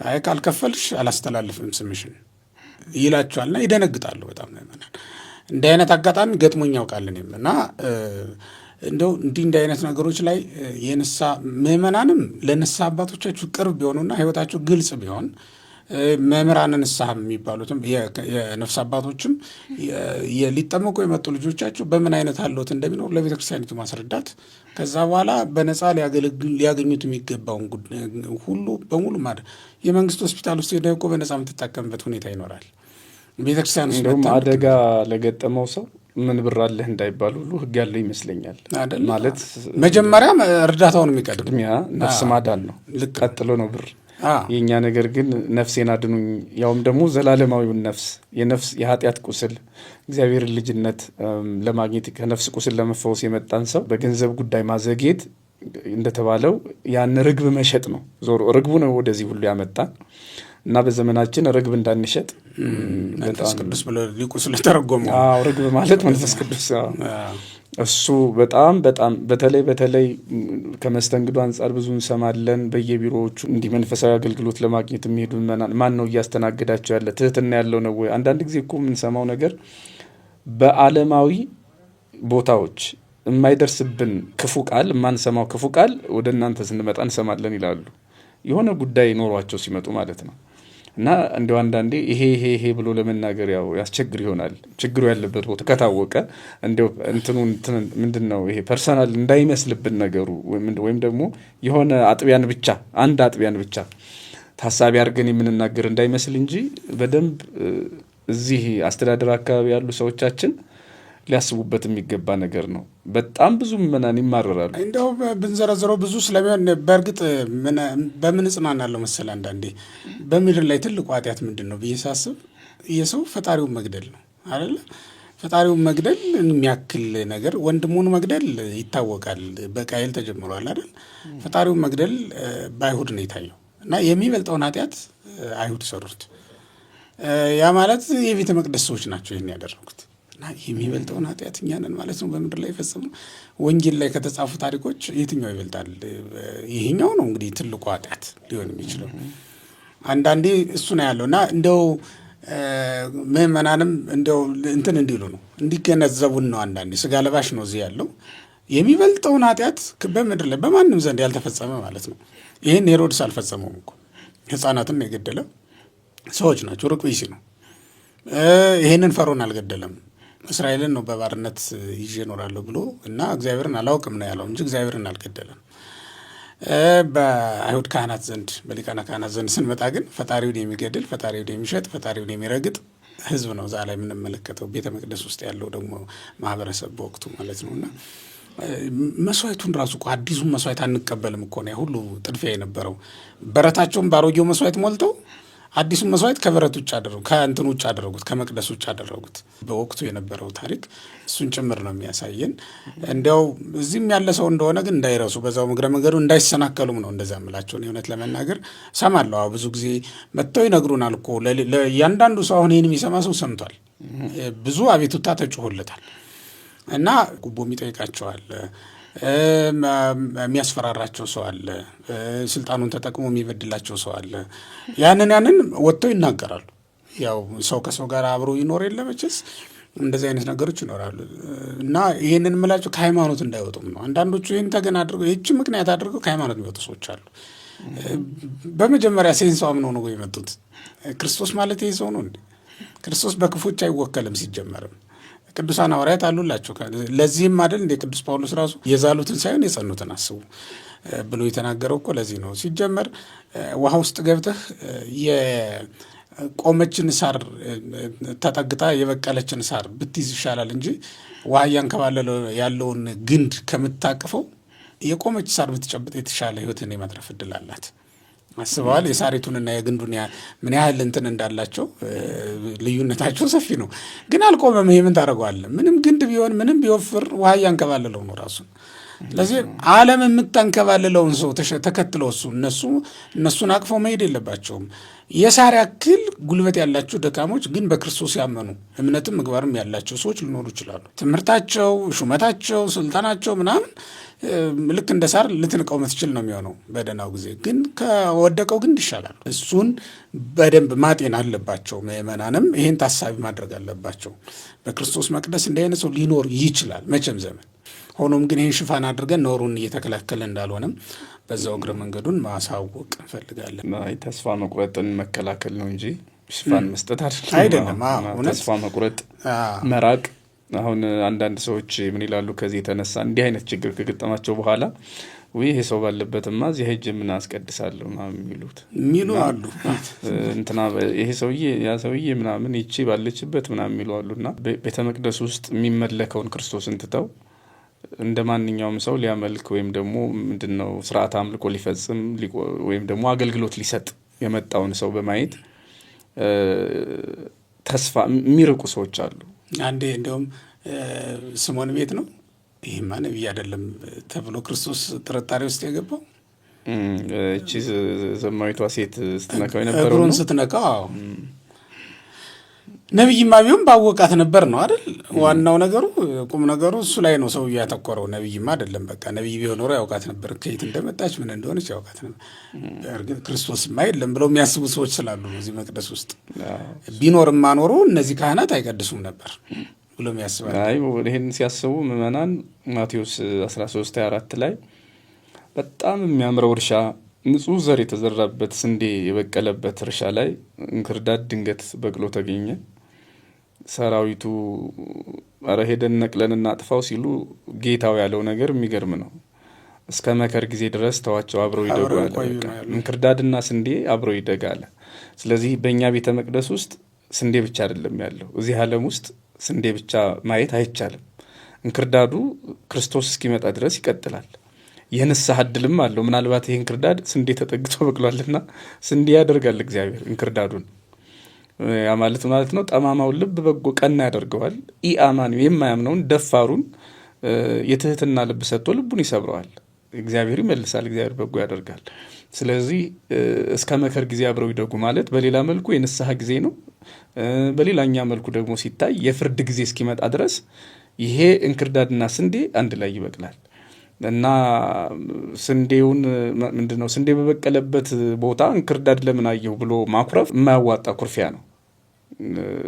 Speaker 2: አይ ካልከፈልሽ አላስተላልፍም ስምሽን ይላቸዋልና ይደነግጣሉ በጣም ነው ይመናል። እንዲህ አይነት አጋጣሚ ገጥሞኝ ያውቃል እኔም እና እንደው እንዲህ አይነት ነገሮች ላይ የንስሐ ምዕመናንም ለንስሐ አባቶቻችሁ ቅርብ ቢሆኑና ሕይወታችሁ ግልጽ ቢሆን መምህራን ንስሐ የሚባሉትም የነፍስ አባቶችም ሊጠመቁ የመጡ ልጆቻቸው በምን አይነት አለውት እንደሚኖሩ ለቤተ ክርስቲያኒቱ ማስረዳት፣ ከዛ በኋላ በነፃ ሊያገኙት የሚገባውን ሁሉ በሙሉ ማድረግ። የመንግስት ሆስፒታል ውስጥ ሄደህ እኮ በነፃ የምትታከምበት ሁኔታ ይኖራል። ቤተ ክርስቲያን ውስጥ
Speaker 1: እንደውም አደጋ ለገጠመው ሰው ምን ብር አለህ እንዳይባል ሁሉ ሕግ ያለው ይመስለኛል። ማለት
Speaker 2: መጀመሪያ እርዳታውን የሚቀድም
Speaker 1: ቅድሚያ ነፍስ ማዳን ነው፣ ቀጥሎ ነው ብር። የእኛ ነገር ግን ነፍሴን አድኑኝ፣ ያውም ደግሞ ዘላለማዊውን ነፍስ የኃጢአት ቁስል እግዚአብሔርን ልጅነት ለማግኘት ከነፍስ ቁስል ለመፈወስ የመጣን ሰው በገንዘብ ጉዳይ ማዘግየት እንደተባለው ያን ርግብ መሸጥ ነው። ዞሮ ርግቡ ነው ወደዚህ ሁሉ ያመጣን እና በዘመናችን ርግብ እንዳንሸጥ
Speaker 2: መንፈስ ቅዱስ ብሎ ሊቁ ስለተረጎመው
Speaker 1: ርግብ ማለት መንፈስ ቅዱስ እሱ በጣም በተለይ ከመስተንግዶ አንጻር ብዙ እንሰማለን። በየቢሮዎቹ እንዲህ መንፈሳዊ አገልግሎት ለማግኘት የሚሄዱ ማን ነው እያስተናገዳቸው ያለ? ትህትና ያለው ነው ወይ? አንዳንድ ጊዜ እኮ የምንሰማው ነገር በዓለማዊ ቦታዎች የማይደርስብን ክፉ ቃል የማንሰማው ክፉ ቃል ወደ እናንተ ስንመጣ እንሰማለን ይላሉ። የሆነ ጉዳይ ኖሯቸው ሲመጡ ማለት ነው። እና እንደው አንዳንዴ ይሄ ብሎ ለመናገር ያው ያስቸግር ይሆናል። ችግሩ ያለበት ቦታ ከታወቀ እንደው ምንድነው ይሄ ፐርሰናል እንዳይመስልብን ነገሩ ወይም ደግሞ የሆነ አንድ አጥቢያን ብቻ ታሳቢ አድርገን የምንናገር እንዳይመስል እንጂ በደንብ እዚህ አስተዳደር አካባቢ ያሉ ሰዎቻችን ሊያስቡበት የሚገባ ነገር ነው። በጣም ብዙ ምዕመናን ይማረራሉ።
Speaker 2: እንደው ብንዘረዝረው ብዙ ስለሚሆን በእርግጥ በምን እጽናናለሁ መሰል አንዳንዴ በምድር ላይ ትልቁ ኃጢአት ምንድን ነው ብዬ ሳስብ የሰው ፈጣሪውን መግደል ነው አይደለ? ፈጣሪውን መግደል የሚያክል ነገር ወንድሙን መግደል ይታወቃል። በቃየል ተጀምሯል አይደል? ፈጣሪውን መግደል በአይሁድ ነው የታየው እና የሚበልጠውን ኃጢአት አይሁድ ሰሩት። ያ ማለት የቤተ መቅደስ ሰዎች ናቸው ይህን ያደረጉት። የሚበልጠውን ኃጢአት እኛ ነን ማለት ነው በምድር ላይ የፈጸሙ። ወንጌል ላይ ከተጻፉ ታሪኮች የትኛው ይበልጣል? ይሄኛው ነው እንግዲህ ትልቁ ኃጢአት ሊሆን የሚችለው። አንዳንዴ እሱ ነው ያለው እና እንደው ምዕመናንም እንደው እንትን እንዲሉ ነው እንዲገነዘቡን ነው። አንዳንዴ ስጋ ለባሽ ነው እዚህ ያለው የሚበልጠውን ኃጢአት በምድር ላይ በማንም ዘንድ ያልተፈጸመ ማለት ነው። ይህን ሄሮድስ አልፈጸመውም እኮ ሕፃናትን የገደለ ሰዎች ናቸው። ሩቅ ብእሲ ነው። ይህንን ፈርዖን አልገደለም። እስራኤልን ነው በባርነት ይዤ እኖራለሁ ብሎ እና እግዚአብሔርን አላውቅም ነው ያለው እንጂ እግዚአብሔርን አልገደለም። በአይሁድ ካህናት ዘንድ በሊቃነ ካህናት ዘንድ ስንመጣ ግን ፈጣሪውን የሚገድል ፈጣሪውን የሚሸጥ ፈጣሪውን የሚረግጥ ሕዝብ ነው እዛ ላይ የምንመለከተው። ቤተ መቅደስ ውስጥ ያለው ደግሞ ማህበረሰብ በወቅቱ ማለት ነው እና መስዋዕቱን ራሱ እኮ አዲሱን መስዋዕት አንቀበልም እኮ ነው ሁሉ ጥድፊያ የነበረው። በረታቸውን ባሮጌው መስዋዕት ሞልተው አዲሱን መስዋዕት ከበረት ውጭ አደረጉት፣ ከእንትን ውጭ አደረጉት፣ ከመቅደስ ውጭ አደረጉት። በወቅቱ የነበረው ታሪክ እሱን ጭምር ነው የሚያሳየን። እንዲያው እዚህም ያለ ሰው እንደሆነ ግን እንዳይረሱ በዛው እግረ መንገዱ እንዳይሰናከሉም ነው እንደዛ የምላቸውን። የእውነት ለመናገር ሰማለሁ ብዙ ጊዜ መጥተው ይነግሩናል እኮ እያንዳንዱ ሰው አሁን ይህን የሚሰማ ሰው ሰምቷል። ብዙ አቤቱታ ተጮሆለታል እና ጉቦም ይጠይቃቸዋል። የሚያስፈራራቸው ሰው አለ። ስልጣኑን ተጠቅሞ የሚበድላቸው ሰው አለ። ያንን ወጥተው ይናገራሉ። ያው ሰው ከሰው ጋር አብሮ ይኖር የለ መቼስ እንደዚህ አይነት ነገሮች ይኖራሉ እና ይህንን የምላቸው ከሃይማኖት እንዳይወጡም ነው። አንዳንዶቹ ይህን ተገን አድርገው ይህች ምክንያት አድርገው ከሃይማኖት የሚወጡ ሰዎች አሉ። በመጀመሪያ ሴንሱ አምነው ነው የመጡት። ክርስቶስ ማለት ይህ ሰው ነው እንዴ? ክርስቶስ በክፎች አይወከልም ሲጀመርም ቅዱሳን ሐዋርያት አሉላቸው። ለዚህም አይደል እንደ ቅዱስ ጳውሎስ ራሱ የዛሉትን ሳይሆን የጸኑትን አስቡ ብሎ የተናገረው እኮ ለዚህ ነው። ሲጀመር ውሃ ውስጥ ገብተህ የቆመችን ሳር ተጠግታ የበቀለችን ሳር ብትይዝ ይሻላል እንጂ ውሃ እያንከባለለ ያለውን ግንድ ከምታቅፈው የቆመች ሳር ብትጨብጥ የተሻለ ሕይወትን የመትረፍ እድል አላት። አስበዋል? የሳሪቱንና የግንዱን ምን ያህል እንትን እንዳላቸው ልዩነታቸው ሰፊ ነው። ግን አልቆመም። ይሄ ምን ታደርገዋለህ? ምንም ግንድ ቢሆን ምንም ቢወፍር ውሃ እያንከባለለው ነው ራሱን። ስለዚህ ዓለም የምታንከባልለውን ሰው ተከትለው እነሱን አቅፈው መሄድ የለባቸውም። የሳር ያክል ጉልበት ያላቸው ደካሞች ግን በክርስቶስ ያመኑ እምነትም ምግባርም ያላቸው ሰዎች ሊኖሩ ይችላሉ። ትምህርታቸው፣ ሹመታቸው፣ ስልጣናቸው ምናምን ልክ እንደ ሳር ልትንቀው ምትችል ነው የሚሆነው በደህናው ጊዜ። ግን ከወደቀው ግን ይሻላል። እሱን በደንብ ማጤን አለባቸው። ምዕመናንም ይህን ታሳቢ ማድረግ አለባቸው። በክርስቶስ መቅደስ እንዲህ አይነት ሰው ሊኖር ይችላል መቼም ዘመን። ሆኖም ግን ይህን ሽፋን አድርገን ኖሩን እየተከላከለ እንዳልሆነም በዛው እግረ መንገዱን ማሳወቅ እንፈልጋለን።
Speaker 1: ተስፋ መቁረጥን መከላከል ነው እንጂ ሽፋን መስጠት አይደለም። ተስፋ መቁረጥ መራቅ። አሁን አንዳንድ ሰዎች ምን ይላሉ? ከዚህ የተነሳ እንዲህ አይነት ችግር ከገጠማቸው በኋላ ይሄ ሰው ባለበትማ እዚህ ሄጄ ምን አስቀድሳለሁ የሚሉ አሉ። እንትና ይሄ ሰውዬ ያ ሰውዬ ምናምን ይቺ ባለችበት ምናምን የሚሉ አሉና ቤተ መቅደስ ውስጥ የሚመለከውን ክርስቶስን ትተው እንደ ማንኛውም ሰው ሊያመልክ ወይም ደግሞ ምንድነው ስርዓት አምልኮ ሊፈጽም ወይም ደግሞ አገልግሎት ሊሰጥ የመጣውን ሰው በማየት ተስፋ የሚርቁ ሰዎች አሉ።
Speaker 2: አንዴ እንደውም ስምዖን ቤት ነው ይህማ ነቢይ አይደለም ተብሎ ክርስቶስ ጥርጣሬ ውስጥ የገባው
Speaker 1: እቺ ዘማዊቷ ሴት ስትነካው የነበረው
Speaker 2: እግሩን ስትነካው ነቢይማ ቢሆን ባወቃት ነበር ነው አይደል? ዋናው ነገሩ ቁም ነገሩ እሱ ላይ ነው ሰው ያተኮረው። ነቢይማ አይደለም በቃ ነቢይ ቢሆን ኖሮ ያውቃት ነበር፣ ከየት እንደመጣች ምን እንደሆነች ያውቃት ነበር። እርግጥ ክርስቶስማ የለም ብለው የሚያስቡ ሰዎች ስላሉ ነው እዚህ መቅደስ ውስጥ። ቢኖርማ ኖሮ እነዚህ ካህናት አይቀድሱም ነበር ብሎ የሚያስባል።
Speaker 1: ይህን ሲያስቡ ምዕመናን ማቴዎስ 13:24 ላይ በጣም የሚያምረው እርሻ ንጹሕ ዘር የተዘራበት ስንዴ የበቀለበት እርሻ ላይ እንክርዳድ ድንገት በቅሎ ተገኘ። ሰራዊቱ ኧረ ሄደን ነቅለን እናጥፋው ሲሉ ጌታው ያለው ነገር የሚገርም ነው። እስከ መከር ጊዜ ድረስ ተዋቸው አብረው ይደጉ አለ። እንክርዳድና ስንዴ አብረው ይደጋል። ስለዚህ በእኛ ቤተ መቅደስ ውስጥ ስንዴ ብቻ አይደለም ያለው። እዚህ ዓለም ውስጥ ስንዴ ብቻ ማየት አይቻልም። እንክርዳዱ ክርስቶስ እስኪመጣ ድረስ ይቀጥላል። የንስሐ ዕድልም አለው። ምናልባት ይህ እንክርዳድ ስንዴ ተጠግቶ በቅሏልና ስንዴ ያደርጋል እግዚአብሔር እንክርዳዱን። ያ ማለት ነው ጠማማውን ልብ በጎ ቀና ያደርገዋል። ኢአማን የማያምነውን ደፋሩን የትህትና ልብ ሰጥቶ ልቡን ይሰብረዋል። እግዚአብሔር ይመልሳል፣ እግዚአብሔር በጎ ያደርጋል። ስለዚህ እስከ መከር ጊዜ አብረው ይደጉ ማለት በሌላ መልኩ የንስሐ ጊዜ ነው። በሌላኛ መልኩ ደግሞ ሲታይ የፍርድ ጊዜ እስኪመጣ ድረስ ይሄ እንክርዳድና ስንዴ አንድ ላይ ይበቅላል እና ስንዴውን ምንድነው ስንዴ በበቀለበት ቦታ እንክርዳድ ለምን አየሁ ብሎ ማኩረፍ የማያዋጣ ኩርፊያ ነው።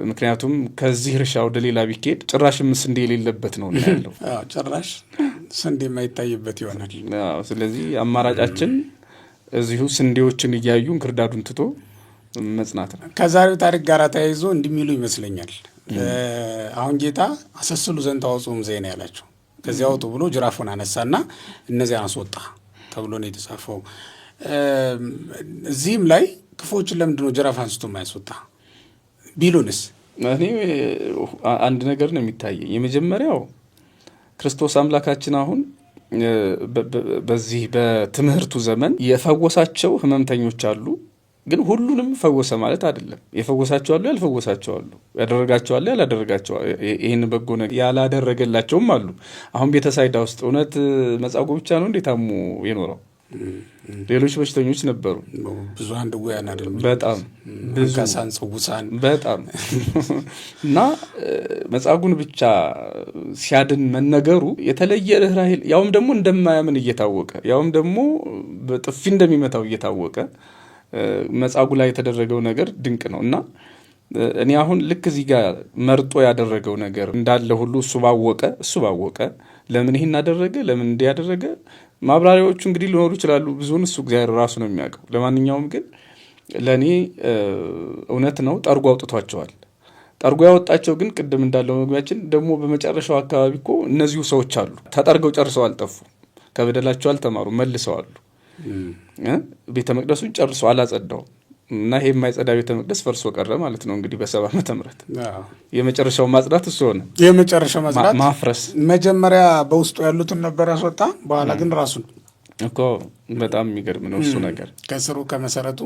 Speaker 1: ምክንያቱም ከዚህ እርሻ ወደ ሌላ ቢኬድ ጭራሽም ስንዴ የሌለበት ነው ያለው።
Speaker 2: ጭራሽ ስንዴ የማይታይበት ይሆናል።
Speaker 1: ስለዚህ አማራጫችን እዚሁ ስንዴዎችን እያዩ እንክርዳዱን ትቶ መጽናት ነው።
Speaker 2: ከዛሬው ታሪክ ጋር ተያይዞ እንደሚሉ ይመስለኛል አሁን ጌታ አሰስሉ ዘንድ ታወጹም ዜና ያላቸው ከዚያ ወጡ ብሎ ጅራፉን አነሳና እነዚያን አስወጣ ተብሎ ነው የተጻፈው። እዚህም ላይ ክፎችን ለምንድን ነው ጅራፍ አንስቶ የማያስወጣ ቢሉንስ?
Speaker 1: እኔ አንድ ነገር ነው የሚታየኝ። የመጀመሪያው ክርስቶስ አምላካችን አሁን በዚህ በትምህርቱ ዘመን የፈወሳቸው ህመምተኞች አሉ። ግን ሁሉንም ፈወሰ ማለት አይደለም። የፈወሳቸው አሉ፣ ያልፈወሳቸው አሉ፣ ያደረጋቸው አሉ፣ ያላደረጋቸው ይሄን በጎ ነገር ያላደረገላቸውም አሉ። አሁን ቤተሳይዳ ውስጥ እውነት መጻጉዕ ብቻ ነው እንዴ ታሙ የኖረው? ሌሎች በሽተኞች ነበሩ።
Speaker 2: ብዙሃን ድውያን አይደለም?
Speaker 1: በጣም ብዙ
Speaker 2: ጽውሳን
Speaker 1: በጣም እና መጻጉዕን ብቻ ሲያድን መነገሩ የተለየ ርህራሄ፣ ያውም ደግሞ እንደማያምን እየታወቀ ያውም ደግሞ በጥፊ እንደሚመታው እየታወቀ መጻጉዕ ላይ የተደረገው ነገር ድንቅ ነው። እና እኔ አሁን ልክ እዚህ ጋር መርጦ ያደረገው ነገር እንዳለ ሁሉ እሱ ባወቀ ለምን ይሄን አደረገ፣ ለምን እንዲህ ያደረገ ማብራሪያዎቹ እንግዲህ ሊኖሩ ይችላሉ። ብዙውን እሱ እግዚአብሔር ራሱ ነው የሚያውቀው። ለማንኛውም ግን ለእኔ እውነት ነው ጠርጎ አውጥቷቸዋል። ጠርጎ ያወጣቸው ግን ቅድም እንዳለው መግቢያችን ደግሞ በመጨረሻው አካባቢ እኮ እነዚሁ ሰዎች አሉ ተጠርገው ጨርሰው አልጠፉ፣ ከበደላቸው አልተማሩ፣ መልሰዋሉ። ቤተ መቅደሱን ጨርሶ አላጸዳው እና ይሄ የማይጸዳ ቤተ መቅደስ ፈርሶ ቀረ ማለት ነው። እንግዲህ በ70 ዓመተ ምህረት የመጨረሻው ማጽዳት እሱ ሆነ።
Speaker 2: የመጨረሻው ማጽዳት
Speaker 1: ማፍረስ
Speaker 2: መጀመሪያ በውስጡ ያሉትን ነበር ያስወጣ፣ በኋላ ግን ራሱን
Speaker 1: እኮ በጣም የሚገርም ነው እሱ ነገር።
Speaker 2: ከስሩ ከመሰረቱ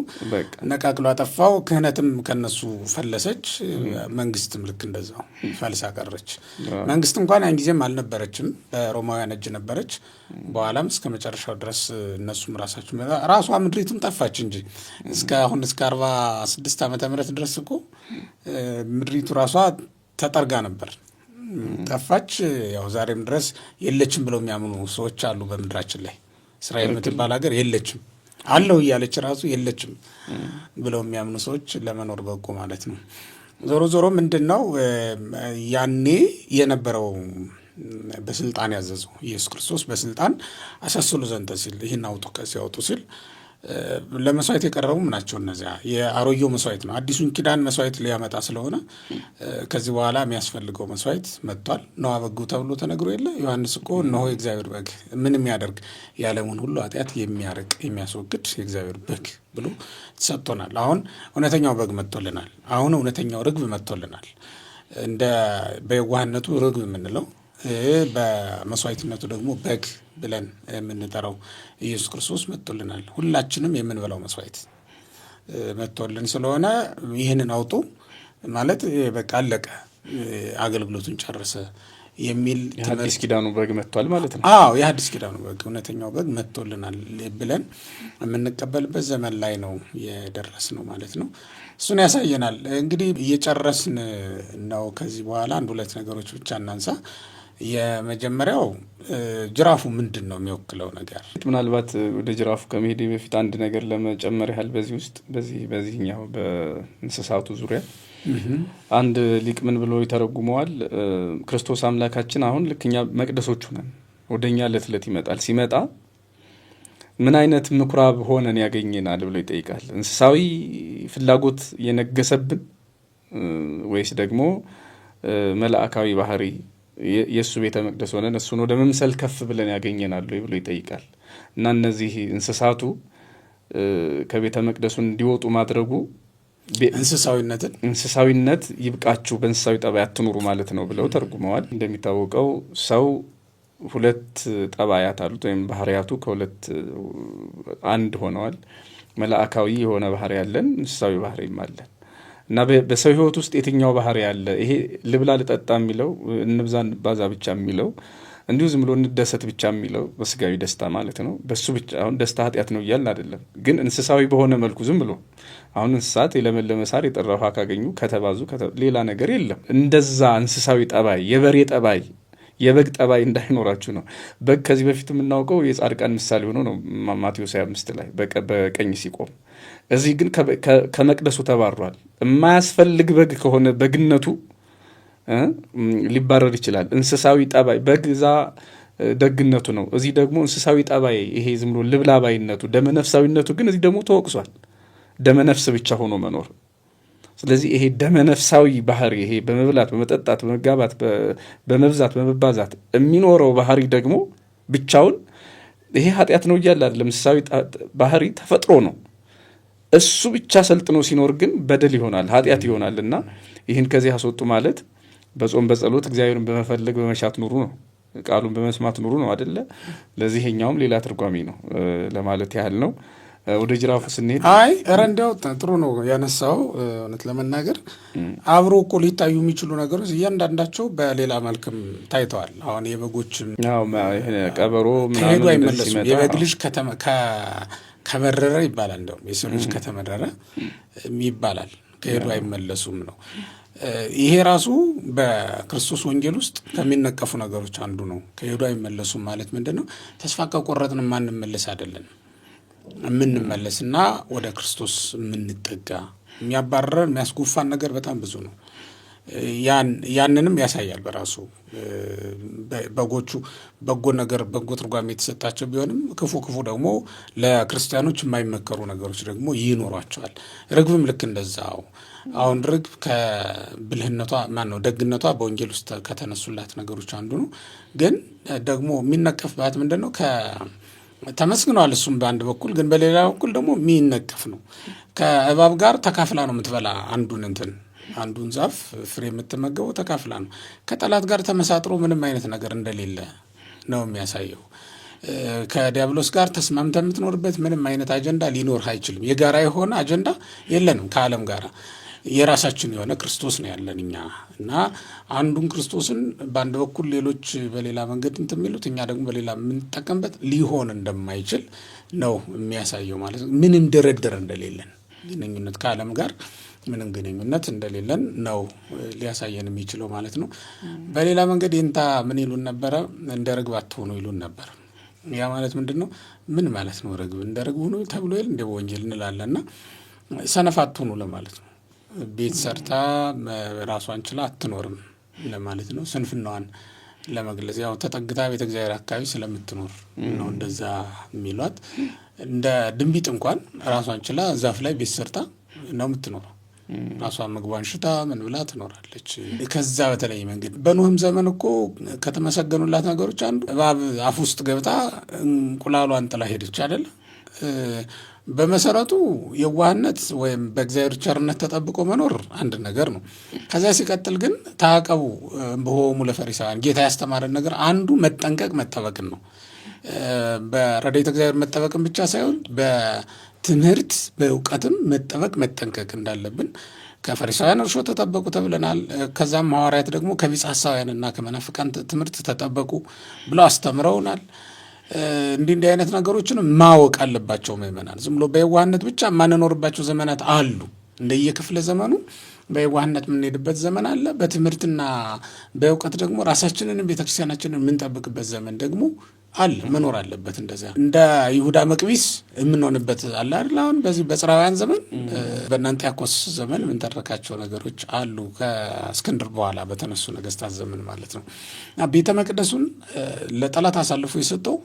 Speaker 2: ነቃቅሎ አጠፋው። ክህነትም ከነሱ ፈለሰች፣ መንግስትም ልክ እንደዛው ፈልሳ ቀረች። መንግስት እንኳን ያን ጊዜም አልነበረችም፣ በሮማውያን እጅ ነበረች። በኋላም እስከ መጨረሻው ድረስ እነሱም ራሷ ምድሪቱም ጠፋች እንጂ እስከ 46 ዓመተ ምህረት ድረስ እኮ ምድሪቱ ራሷ ተጠርጋ ነበር፣ ጠፋች። ያው ዛሬም ድረስ የለችም ብለው የሚያምኑ ሰዎች አሉ በምድራችን ላይ። እስራኤል የምትባል ሀገር የለችም አለው እያለች ራሱ የለችም ብለው የሚያምኑ ሰዎች ለመኖር በቁ ማለት ነው። ዞሮ ዞሮ ምንድን ነው ያኔ የነበረው በስልጣን ያዘዘው ኢየሱስ ክርስቶስ በስልጣን አሳስሉ ዘንተ ሲል ይህን አውጡ ሲያወጡ ሲል ለመስዋዕት የቀረቡም ናቸው። እነዚያ የአሮጌው መስዋዕት ነው። አዲሱን ኪዳን መስዋዕት ሊያመጣ ስለሆነ ከዚህ በኋላ የሚያስፈልገው መስዋዕት መጥቷል። ነዋ በጉ ተብሎ ተነግሮ የለ ዮሐንስ እኮ እነሆ የእግዚአብሔር በግ ምን የሚያደርግ የዓለሙን ሁሉ ኃጢአት የሚያርቅ የሚያስወግድ የእግዚአብሔር በግ ብሎ ሰጥቶናል። አሁን እውነተኛው በግ መጥቶልናል። አሁን እውነተኛው ርግብ መጥቶልናል። እንደ በየዋህነቱ ርግብ የምንለው በመስዋዕትነቱ ደግሞ በግ ብለን የምንጠራው ኢየሱስ ክርስቶስ መጥቶልናል። ሁላችንም የምንበላው መስዋዕት መጥቶልን ስለሆነ ይህንን አውጡ ማለት በቃ አለቀ፣ አገልግሎቱን ጨረሰ የሚል
Speaker 1: የሐዲስ ኪዳኑ በግ መጥቷል ማለት ነው።
Speaker 2: አዎ የሐዲስ ኪዳኑ በግ እውነተኛው በግ መጥቶልናል ብለን የምንቀበልበት ዘመን ላይ ነው የደረስ ነው ማለት ነው። እሱን ያሳየናል። እንግዲህ እየጨረስን ነው። ከዚህ በኋላ አንድ ሁለት ነገሮች ብቻ እናንሳ። የመጀመሪያው ጅራፉ ምንድን ነው የሚወክለው ነገር?
Speaker 1: ምናልባት ወደ ጅራፉ ከመሄዴ በፊት አንድ ነገር ለመጨመር ያህል በዚህ ውስጥ በዚህኛው በእንስሳቱ ዙሪያ አንድ ሊቅ ምን ብሎ ይተረጉመዋል? ክርስቶስ አምላካችን አሁን ልክኛ መቅደሶቹ ነን፣ ወደኛ ዕለት ይመጣል። ሲመጣ ምን አይነት ምኩራብ ሆነን ያገኘናል ብሎ ይጠይቃል። እንስሳዊ ፍላጎት የነገሰብን ወይስ ደግሞ መላእካዊ ባህሪ የእሱ ቤተ መቅደስ ሆነን እሱን ወደ መምሰል ከፍ ብለን ያገኘናሉ ብሎ ይጠይቃል። እና እነዚህ እንስሳቱ ከቤተ መቅደሱ እንዲወጡ ማድረጉ እንስሳዊነት ይብቃችሁ፣ በእንስሳዊ ጠባይ አትኑሩ ማለት ነው ብለው ተርጉመዋል። እንደሚታወቀው ሰው ሁለት ጠባያት አሉት፣ ወይም ባህሪያቱ ከሁለት አንድ ሆነዋል። መላእካዊ የሆነ ባህሪ ያለን፣ እንስሳዊ ባህሪም አለን። እና በሰው ህይወት ውስጥ የትኛው ባህሪ ያለ? ይሄ ልብላ ልጠጣ የሚለው፣ እንብዛ እንባዛ ብቻ የሚለው፣ እንዲሁ ዝም ብሎ እንደሰት ብቻ የሚለው በስጋዊ ደስታ ማለት ነው። በሱ ብቻ አሁን ደስታ ኃጢአት ነው እያልን አይደለም። ግን እንስሳዊ በሆነ መልኩ ዝም ብሎ አሁን እንስሳት የለመለመ ሳር የጠራ ውሃ ካገኙ ከተባዙ ሌላ ነገር የለም። እንደዛ እንስሳዊ ጠባይ፣ የበሬ ጠባይ፣ የበግ ጠባይ እንዳይኖራችሁ ነው። በግ ከዚህ በፊት የምናውቀው የጻድቃን ምሳሌ ሆኖ ነው ማቴዎስ 25 ላይ በቀኝ ሲቆም። እዚህ ግን ከመቅደሱ ተባሯል። የማያስፈልግ በግ ከሆነ በግነቱ ሊባረር ይችላል። እንስሳዊ ጠባይ በግ እዛ ደግነቱ ነው። እዚህ ደግሞ እንስሳዊ ጠባይ ይሄ ዝም ብሎ ልብላባይነቱ ደመነፍሳዊነቱ ግን እዚህ ደግሞ ተወቅሷል። ደመነፍስ ብቻ ሆኖ መኖር። ስለዚህ ይሄ ደመነፍሳዊ ባህሪ ይሄ በመብላት በመጠጣት በመጋባት በመብዛት በመባዛት የሚኖረው ባህሪ ደግሞ ብቻውን ይሄ ኃጢአት ነው እያለ አይደለም። እንስሳዊ ባህሪ ተፈጥሮ ነው። እሱ ብቻ ሰልጥኖ ሲኖር ግን በደል ይሆናል፣ ኃጢአት ይሆናል። እና ይህን ከዚህ አስወጡ ማለት በጾም በጸሎት እግዚአብሔርን በመፈለግ በመሻት ኑሩ ነው። ቃሉን በመስማት ኑሩ ነው አይደለ? ለዚህኛውም ሌላ ትርጓሜ ነው ለማለት ያህል ነው። ወደ ጅራፉ ስንሄድ
Speaker 2: ኧረ እንዲያው ጥሩ ነው ያነሳው። እውነት ለመናገር አብሮ እኮ ሊታዩ የሚችሉ ነገሮች እያንዳንዳቸው በሌላ መልክም ታይተዋል። አሁን የበጎችም
Speaker 1: ቀበሮ
Speaker 2: ከሄዱ አይመለሱም። የበግ ልጅ ከመረረ ይባላል። እንደውም የሰው ልጅ ከተመረረ ይባላል ከሄዱ አይመለሱም ነው። ይሄ ራሱ በክርስቶስ ወንጌል ውስጥ ከሚነቀፉ ነገሮች አንዱ ነው። ከሄዱ አይመለሱም ማለት ምንድን ነው? ተስፋ ከቆረጥን ማንመለስ አይደለም፣ የምንመለስና ወደ ክርስቶስ የምንጠጋ። የሚያባረረን የሚያስጎፋን ነገር በጣም ብዙ ነው። ያንንም ያሳያል በራሱ። በጎቹ በጎ ነገር በጎ ትርጓሜ የተሰጣቸው ቢሆንም ክፉ ደግሞ ለክርስቲያኖች የማይመከሩ ነገሮች ደግሞ ይኖሯቸዋል። ርግብም ልክ እንደዛው። አሁን ርግብ ከብልህነቷ ደግነቷ በወንጌል ውስጥ ከተነሱላት ነገሮች አንዱ ነው። ግን ደግሞ የሚነቀፍባት ምንድን ነው? ተመስግኗል እሱም በአንድ በኩል፣ ግን በሌላ በኩል ደግሞ የሚነቀፍ ነው። ከእባብ ጋር ተካፍላ ነው የምትበላ አንዱን ዛፍ ፍሬ የምትመገበው ተካፍላ ነው። ከጠላት ጋር ተመሳጥሮ ምንም አይነት ነገር እንደሌለ ነው የሚያሳየው። ከዲያብሎስ ጋር ተስማምተ የምትኖርበት ምንም አይነት አጀንዳ ሊኖር አይችልም። የጋራ የሆነ አጀንዳ የለንም ከዓለም ጋር። የራሳችን የሆነ ክርስቶስ ነው ያለን እኛ እና አንዱን ክርስቶስን በአንድ በኩል ሌሎች በሌላ መንገድ እንትን የሚሉት እኛ ደግሞ በሌላ የምንጠቀምበት ሊሆን እንደማይችል ነው የሚያሳየው ማለት ነው። ምንም ድርድር እንደሌለን ግንኙነት ከዓለም ጋር ምንም ግንኙነት እንደሌለን ነው ሊያሳየን የሚችለው ማለት ነው። በሌላ መንገድ ይንታ ምን ይሉን ነበረ? እንደ ርግብ አትሆኑ ይሉን ነበር። ያ ማለት ምንድን ነው? ምን ማለት ነው? ርግብ እንደ ርግብ ሆኖ ተብሎ ይል እንደ ወንጌል እንላለና ሰነፍ አትሆኑ ለማለት ነው። ቤት ሰርታ ራሷን ችላ አትኖርም ለማለት ነው። ስንፍናዋን ለመግለጽ ያው ተጠግታ ቤተ እግዚአብሔር አካባቢ ስለምትኖር ነው እንደዛ የሚሏት። እንደ ድንቢጥ እንኳን ራሷን ችላ ዛፍ ላይ ቤት ሰርታ ነው የምትኖረው። ራሷን ምግቧን ሽታ ምን ብላ ትኖራለች። ከዛ በተለይ መንገድ በኖህም ዘመን እኮ ከተመሰገኑላት ነገሮች አንዱ እባብ አፍ ውስጥ ገብታ እንቁላሏን ጥላ ሄደች አይደል? በመሰረቱ የዋህነት ወይም በእግዚአብሔር ቸርነት ተጠብቆ መኖር አንድ ነገር ነው። ከዚያ ሲቀጥል ግን ታቀቡ በሆሙ ለፈሪሳውያን ጌታ ያስተማረን ነገር አንዱ መጠንቀቅ መጠበቅን ነው። በረድኤተ እግዚአብሔር መጠበቅን ብቻ ሳይሆን በትምህርት በእውቀትም መጠበቅ መጠንቀቅ እንዳለብን ከፈሪሳውያን እርሾ ተጠበቁ ተብለናል። ከዛም ሐዋርያት ደግሞ ከቢጸ ሐሳውያንና ከመናፍቃን ትምህርት ተጠበቁ ብለው አስተምረውናል። እንዲህ አይነት ነገሮችን ማወቅ አለባቸው ምዕመናን። ዝም ብሎ በየዋህነት ብቻ የማንኖርባቸው ዘመናት አሉ። እንደየክፍለ ዘመኑ በየዋህነት የምንሄድበት ዘመን አለ። በትምህርትና በእውቀት ደግሞ ራሳችንን ቤተክርስቲያናችንን የምንጠብቅበት ዘመን ደግሞ አለ፣ መኖር አለበት። እንደዚያ እንደ ይሁዳ መቅቢስ የምንሆንበት አለ አይደል? አሁን በዚህ በጽራውያን ዘመን በአንጢዮኮስ ዘመን የምንተረካቸው ነገሮች አሉ። ከእስክንድር በኋላ በተነሱ ነገስታት ዘመን ማለት ነው። ቤተ መቅደሱን ለጠላት አሳልፎ የሰጠው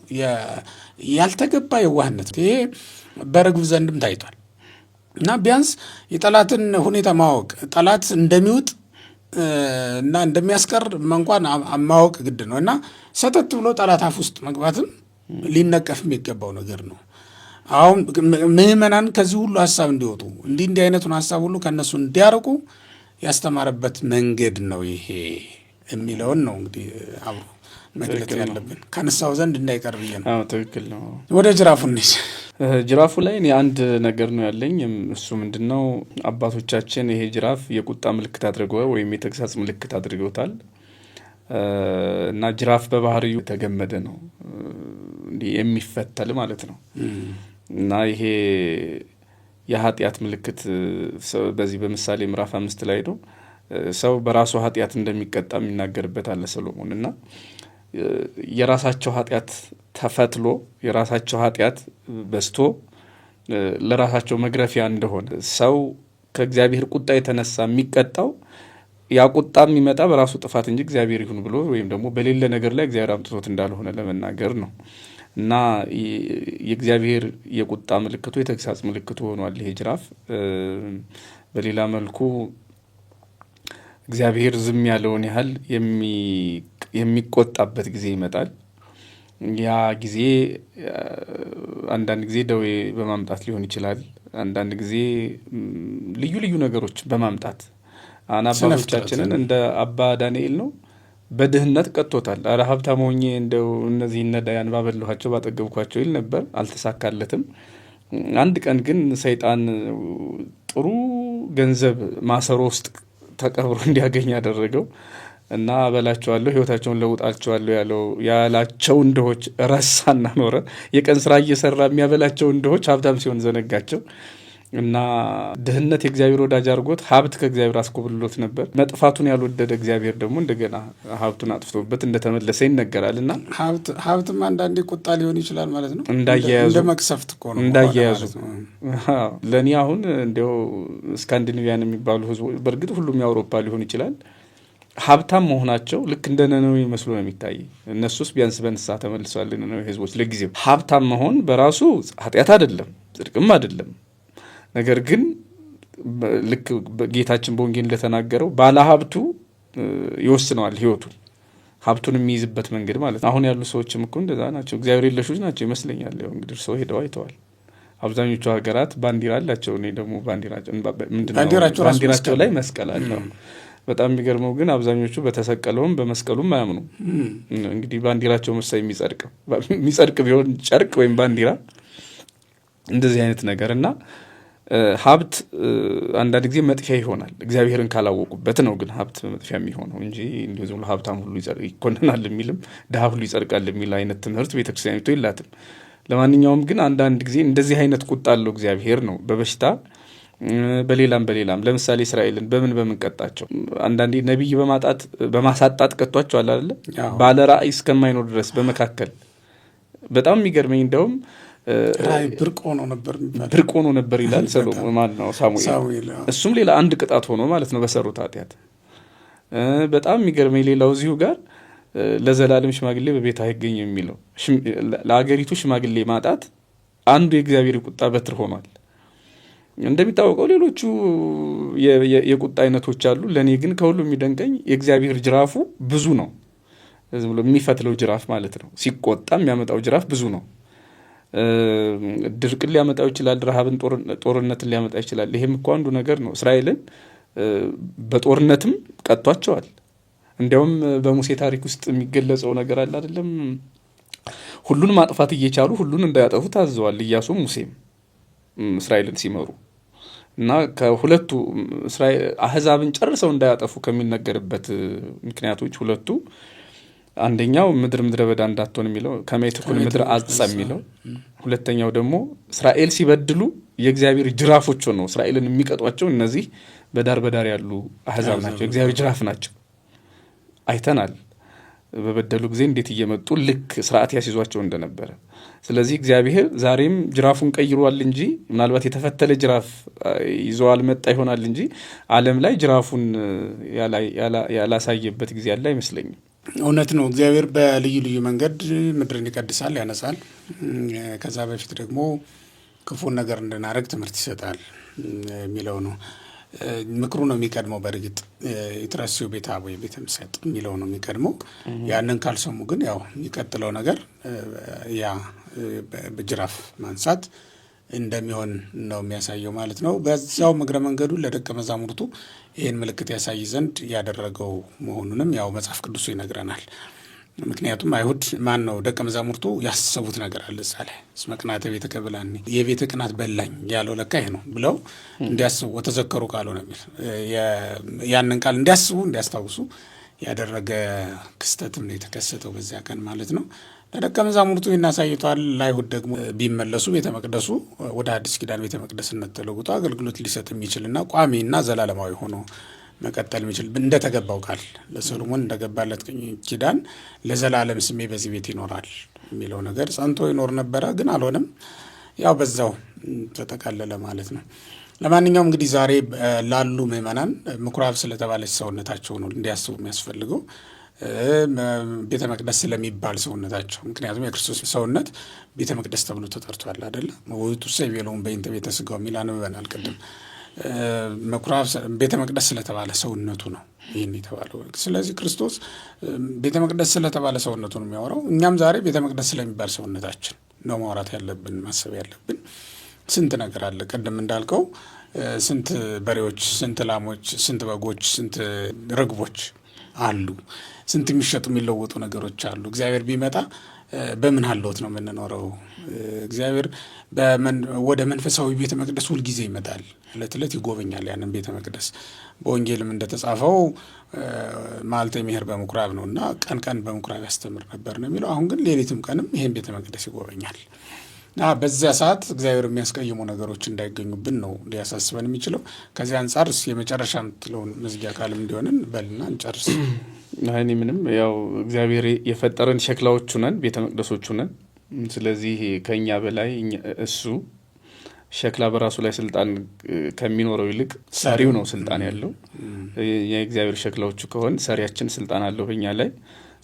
Speaker 2: ያልተገባ የዋህነት ይሄ በርግብ ዘንድም ታይቷል። እና ቢያንስ የጠላትን ሁኔታ ማወቅ ጠላት እንደሚውጥ እና እንደሚያስቀር እንኳን ማወቅ ግድ ነው። እና ሰተት ብሎ ጠላት አፍ ውስጥ መግባትም ሊነቀፍ የሚገባው ነገር ነው። አሁን ምዕመናን ከዚህ ሁሉ ሀሳብ እንዲወጡ እንዲህ አይነቱን ሀሳብ ሁሉ ከእነሱ እንዲያርቁ ያስተማረበት መንገድ ነው ይሄ የሚለውን ነው እንግዲህ አብሮ መግለጥ ያለብን ከነሳው ዘንድ እንዳይቀር ብዬ ነው።
Speaker 1: ትክክል ነው።
Speaker 2: ወደ ጅራፉ እንሂድ።
Speaker 1: ጅራፉ ላይ እኔ አንድ ነገር ነው ያለኝ። እሱ ምንድነው? አባቶቻችን ይሄ ጅራፍ የቁጣ ምልክት አድርገው ወይም የተግሳጽ ምልክት አድርገውታል። እና ጅራፍ በባህሪው የተገመደ ነው እንዲህ የሚፈተል ማለት ነው። እና ይሄ የኃጢአት ምልክት በዚህ በምሳሌ ምዕራፍ 5 ላይ ነው ሰው በራሱ ኃጢአት እንደሚቀጣ የሚናገርበት አለ ሰሎሞን። እና የራሳቸው ኃጢአት ተፈትሎ የራሳቸው ኃጢአት በስቶ ለራሳቸው መግረፊያ እንደሆነ ሰው ከእግዚአብሔር ቁጣ የተነሳ የሚቀጣው ያ ቁጣ የሚመጣ በራሱ ጥፋት እንጂ እግዚአብሔር ይሁን ብሎ ወይም ደግሞ በሌለ ነገር ላይ እግዚአብሔር አምጥቶት እንዳልሆነ ለመናገር ነው። እና የእግዚአብሔር የቁጣ ምልክቱ የተግሳጽ ምልክቱ ሆኗል ይሄ ጅራፍ። በሌላ መልኩ እግዚአብሔር ዝም ያለውን ያህል የሚቆጣበት ጊዜ ይመጣል። ያ ጊዜ አንዳንድ ጊዜ ደዌ በማምጣት ሊሆን ይችላል። አንዳንድ ጊዜ ልዩ ልዩ ነገሮች በማምጣት አባቶቻችንን እንደ አባ ዳንኤል ነው በድህነት ቀጥቶታል። አረ ሀብታም ሆኜ እንደው እነዚህ ነዳያን ባበላኋቸው ባጠገብኳቸው ይል ነበር፣ አልተሳካለትም። አንድ ቀን ግን ሰይጣን ጥሩ ገንዘብ ማሰሮ ውስጥ ተቀብሮ እንዲያገኝ ያደረገው እና አበላቸዋለሁ ህይወታቸውን ለውጣቸዋለሁ ያላቸው እንደሆች ረሳና ኖረ። የቀን ስራ እየሰራ የሚያበላቸው እንደሆች ሀብታም ሲሆን ዘነጋቸው። እና ድህነት የእግዚአብሔር ወዳጅ አድርጎት ሀብት ከእግዚአብሔር አስኮብልሎት ነበር። መጥፋቱን ያልወደደ እግዚአብሔር ደግሞ እንደገና ሀብቱን አጥፍቶበት እንደተመለሰ ይነገራል። እና
Speaker 2: ሀብትም አንዳንዴ ቁጣ ሊሆን ይችላል ማለት ነው።
Speaker 1: እንዳያያዙ
Speaker 2: እንደ መቅሰፍት እኮ ነው
Speaker 1: እንዳያያዙ። ለእኔ አሁን እንዲያው ስካንዲኔቪያን የሚባሉ ህዝቦች በእርግጥ ሁሉም የአውሮፓ ሊሆን ይችላል ሀብታም መሆናቸው ልክ እንደ ነነዌ መስሎ ነው የሚታይ። እነሱስ ቢያንስ በንስሐ ተመልሰዋል። ነነዌ ህዝቦች ለጊዜው ሀብታም መሆን በራሱ ኃጢአት አይደለም፣ ጽድቅም አይደለም። ነገር ግን ልክ ጌታችን በወንጌል እንደተናገረው ባለሀብቱ ይወስነዋል ህይወቱን፣ ሀብቱን የሚይዝበት መንገድ ማለት ነው። አሁን ያሉ ሰዎችም እኮ እንደዛ ናቸው፣ እግዚአብሔር የለሾች ናቸው ይመስለኛል። ያው እንግዲህ ሰው ሄደው አይተዋል። አብዛኞቹ ሀገራት ባንዲራ አላቸው። እኔ ደግሞ ባንዲራቸው ላይ መስቀል አለው። በጣም የሚገርመው ግን አብዛኞቹ በተሰቀለውም በመስቀሉም አያምኑ። እንግዲህ ባንዲራቸው መሳይ የሚጸድቅ ቢሆን ጨርቅ ወይም ባንዲራ እንደዚህ አይነት ነገር እና ሀብት አንዳንድ ጊዜ መጥፊያ ይሆናል እግዚአብሔርን ካላወቁበት ነው። ግን ሀብት መጥፊያ የሚሆነው እንጂ እንዲሁ ዝም ብሎ ሀብታም ሁሉ ይኮንናል የሚልም ድሀ ሁሉ ይጸድቃል የሚል አይነት ትምህርት ቤተክርስቲያኒቱ የላትም። ለማንኛውም ግን አንዳንድ ጊዜ እንደዚህ አይነት ቁጣ አለው እግዚአብሔር ነው በበሽታ በሌላም ለምሳሌ እስራኤልን በምን ቀጣቸው? አንዳንዴ ነቢይ በማሳጣት ቀጧቸዋል አይደለ? ባለ ራእይ እስከማይኖር ድረስ በመካከል በጣም የሚገርመኝ እንደውም ብርቅ ሆኖ ነበር ይላል ሰሎሞን ማለት ነው ሳሙኤል። እሱም ሌላ አንድ ቅጣት ሆኖ ማለት ነው በሰሩት ኃጢአት። በጣም የሚገርመኝ ሌላው እዚሁ ጋር ለዘላለም ሽማግሌ በቤት አይገኝ የሚለው ለአገሪቱ ሽማግሌ ማጣት አንዱ የእግዚአብሔር ቁጣ በትር ሆኗል። እንደሚታወቀው ሌሎቹ የቁጣ አይነቶች አሉ። ለእኔ ግን ከሁሉ የሚደንቀኝ የእግዚአብሔር ጅራፉ ብዙ ነው። ዝም ብሎ የሚፈትለው ጅራፍ ማለት ነው። ሲቆጣ የሚያመጣው ጅራፍ ብዙ ነው። ድርቅን ሊያመጣው ይችላል፣ ረሃብን፣ ጦርነትን ሊያመጣ ይችላል። ይሄም እኮ አንዱ ነገር ነው። እስራኤልን በጦርነትም ቀጧቸዋል። እንዲያውም በሙሴ ታሪክ ውስጥ የሚገለጸው ነገር አለ አይደለም? ሁሉን ማጥፋት እየቻሉ ሁሉን እንዳያጠፉ ታዘዋል ኢያሱም ሙሴም እስራኤልን ሲመሩ እና ከሁለቱ አህዛብን ጨርሰው እንዳያጠፉ ከሚነገርበት ምክንያቶች ሁለቱ አንደኛው ምድረ በዳ እንዳትሆን የሚለው ከመይትኩን ምድር አጽ የሚለው፣ ሁለተኛው ደግሞ እስራኤል ሲበድሉ የእግዚአብሔር ጅራፎች ነው እስራኤልን የሚቀጧቸው። እነዚህ በዳር ያሉ አህዛብ ናቸው፣ የእግዚአብሔር ጅራፍ ናቸው። አይተናል በበደሉ ጊዜ እንዴት እየመጡ ልክ ስርዓት ያስይዟቸው እንደነበረ። ስለዚህ እግዚአብሔር ዛሬም ጅራፉን ቀይሯል እንጂ ምናልባት የተፈተለ ጅራፍ ይዞ አልመጣ ይሆናል እንጂ ዓለም ላይ ጅራፉን ያላሳየበት ጊዜ ያለ አይመስለኝም።
Speaker 2: እውነት ነው። እግዚአብሔር በልዩ ልዩ መንገድ ምድርን ይቀድሳል፣ ያነጻል። ከዛ በፊት ደግሞ ክፉን ነገር እንድናደርግ ትምህርት ይሰጣል የሚለው ነው። ምክሩ ነው የሚቀድመው። በእርግጥ ኢትረሲው ቤታ ወይ ቤተ ምሰጥ የሚለው ነው የሚቀድመው። ያንን ካልሰሙ ግን ያው የሚቀጥለው ነገር ያ በጅራፍ ማንሳት እንደሚሆን ነው የሚያሳየው ማለት ነው። በዛው እግረ መንገዱ ለደቀ መዛሙርቱ ይህን ምልክት ያሳይ ዘንድ ያደረገው መሆኑንም ያው መጽሐፍ ቅዱሱ ይነግረናል። ምክንያቱም አይሁድ ደቀ መዛሙርቱ ያሰቡት ነገር አለ እዛ ላይ እስመ ቅንዓተ ቤትከ በልዐኒ የቤት ቅናት በላኝ ያለው ለካ ይሄ ነው ብለው እንዲያስቡ ወተዘከሩ ቃሉ ነው የሚል ያንን ቃል እንዲያስታውሱ ያደረገ ክስተትም ነው የተከሰተው በዚያ ቀን ማለት ነው። ለደቀ መዛሙርቱ እናሳይቷል። ለአይሁድ ደግሞ ቢመለሱ ቤተ መቅደሱ ወደ አዲስ ኪዳን ቤተ መቅደስነት ተለውጦ አገልግሎት ሊሰጥ የሚችልና ቋሚና ዘላለማዊ ሆኖ መቀጠል የሚችል እንደተገባው ቃል ለሰሎሞን እንደገባለት ኪዳን ለዘላለም ስሜ በዚህ ቤት ይኖራል የሚለው ነገር ጸንቶ ይኖር ነበረ። ግን አልሆነም፣ ያው በዛው ተጠቃለለ ማለት ነው። ለማንኛውም እንግዲህ ዛሬ ላሉ ምዕመናን ምኩራብ ስለተባለች ሰውነታቸው ነው እንዲያስቡ የሚያስፈልገው፣ ቤተ መቅደስ ስለሚባል ሰውነታቸው። ምክንያቱም የክርስቶስ ሰውነት ቤተ መቅደስ ተብሎ ተጠርቷል አይደለ? ውእቱ ሰይቤሎሙ በእንተ ቤተ ሥጋው የሚል አንብበናል ቅድም። ምኩራብ ቤተ መቅደስ ስለተባለ ሰውነቱ ነው ይህን የተባለው። ስለዚህ ክርስቶስ ቤተ መቅደስ ስለተባለ ሰውነቱ ነው የሚያወራው። እኛም ዛሬ ቤተ መቅደስ ስለሚባል ሰውነታችን ነው ማውራት ያለብን፣ ማሰብ ያለብን። ስንት ነገር አለ። ቅድም እንዳልከው ስንት በሬዎች፣ ስንት ላሞች፣ ስንት በጎች፣ ስንት ርግቦች አሉ። ስንት የሚሸጡ የሚለወጡ ነገሮች አሉ። እግዚአብሔር ቢመጣ በምን ሀልዎት ነው የምንኖረው? እግዚአብሔር ወደ መንፈሳዊ ቤተ መቅደስ ሁልጊዜ ይመጣል። ዕለት ዕለት ይጎበኛል ያንን ቤተ መቅደስ። በወንጌልም እንደተጻፈው መዓልተ ይሜህር በምኩራብ ነው እና ቀን ቀን በምኩራብ ያስተምር ነበር ነው የሚለው። አሁን ግን ሌሊትም ቀንም ይሄን ቤተ መቅደስ ይጎበኛል። በዚያ ሰዓት እግዚአብሔር የሚያስቀይሙ ነገሮች እንዳይገኙብን ነው ሊያሳስበን የሚችለው። ከዚህ አንጻር የመጨረሻ የምትለውን መዝጊያ ቃልም እንዲሆንን በልና እንጨርስ።
Speaker 1: እኔ ምንም ያው እግዚአብሔር የፈጠረን ሸክላዎቹ ነን፣ ቤተ መቅደሶቹ ነን። ስለዚህ ከኛ በላይ እሱ ሸክላ በራሱ ላይ ስልጣን ከሚኖረው ይልቅ ሰሪው ነው ስልጣን ያለው። የእግዚአብሔር ሸክላዎቹ ከሆን ሰሪያችን ስልጣን አለው በእኛ ላይ።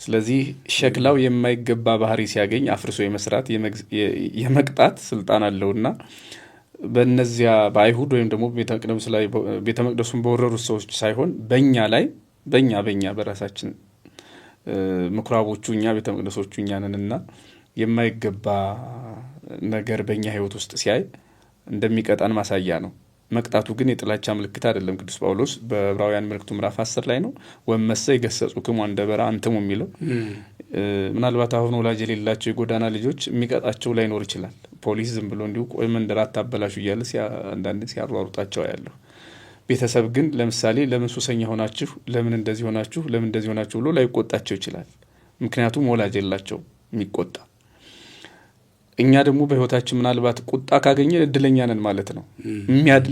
Speaker 1: ስለዚህ ሸክላው የማይገባ ባህሪ ሲያገኝ አፍርሶ የመስራት የመቅጣት ስልጣን አለውና በእነዚያ በአይሁድ ወይም ደግሞ ቤተ መቅደሱን በወረሩት ሰዎች ሳይሆን በእኛ ላይ በእኛ በራሳችን ምኩራቦቹ እኛ ቤተ መቅደሶቹ እኛ ነንና የማይገባ ነገር በእኛ ሕይወት ውስጥ ሲያይ እንደሚቀጣን ማሳያ ነው። መቅጣቱ ግን የጥላቻ ምልክት አይደለም። ቅዱስ ጳውሎስ በዕብራውያን መልእክቱ ምዕራፍ 10 ላይ ነው ወመሰ ይገሰጹክሙ አንደበራ አንትሙ የሚለው። ምናልባት አሁን ወላጅ የሌላቸው የጎዳና ልጆች የሚቀጣቸው ላይኖር ይችላል። ፖሊስ ዝም ብሎ እንዲሁ ቆይ መንደር አታበላሹ እያለ አንዳንዴ ሲያሯሩጣቸው ያለሁ። ቤተሰብ ግን ለምሳሌ ለምን ሱሰኛ ሆናችሁ፣ ለምን እንደዚህ ሆናችሁ፣ ለምን እንደዚህ ሆናችሁ ብሎ ላይቆጣቸው ይችላል። ምክንያቱም ወላጅ የላቸው የሚቆጣ። እኛ ደግሞ በህይወታችን ምናልባት ቁጣ ካገኘን እድለኛ ነን ማለት ነው።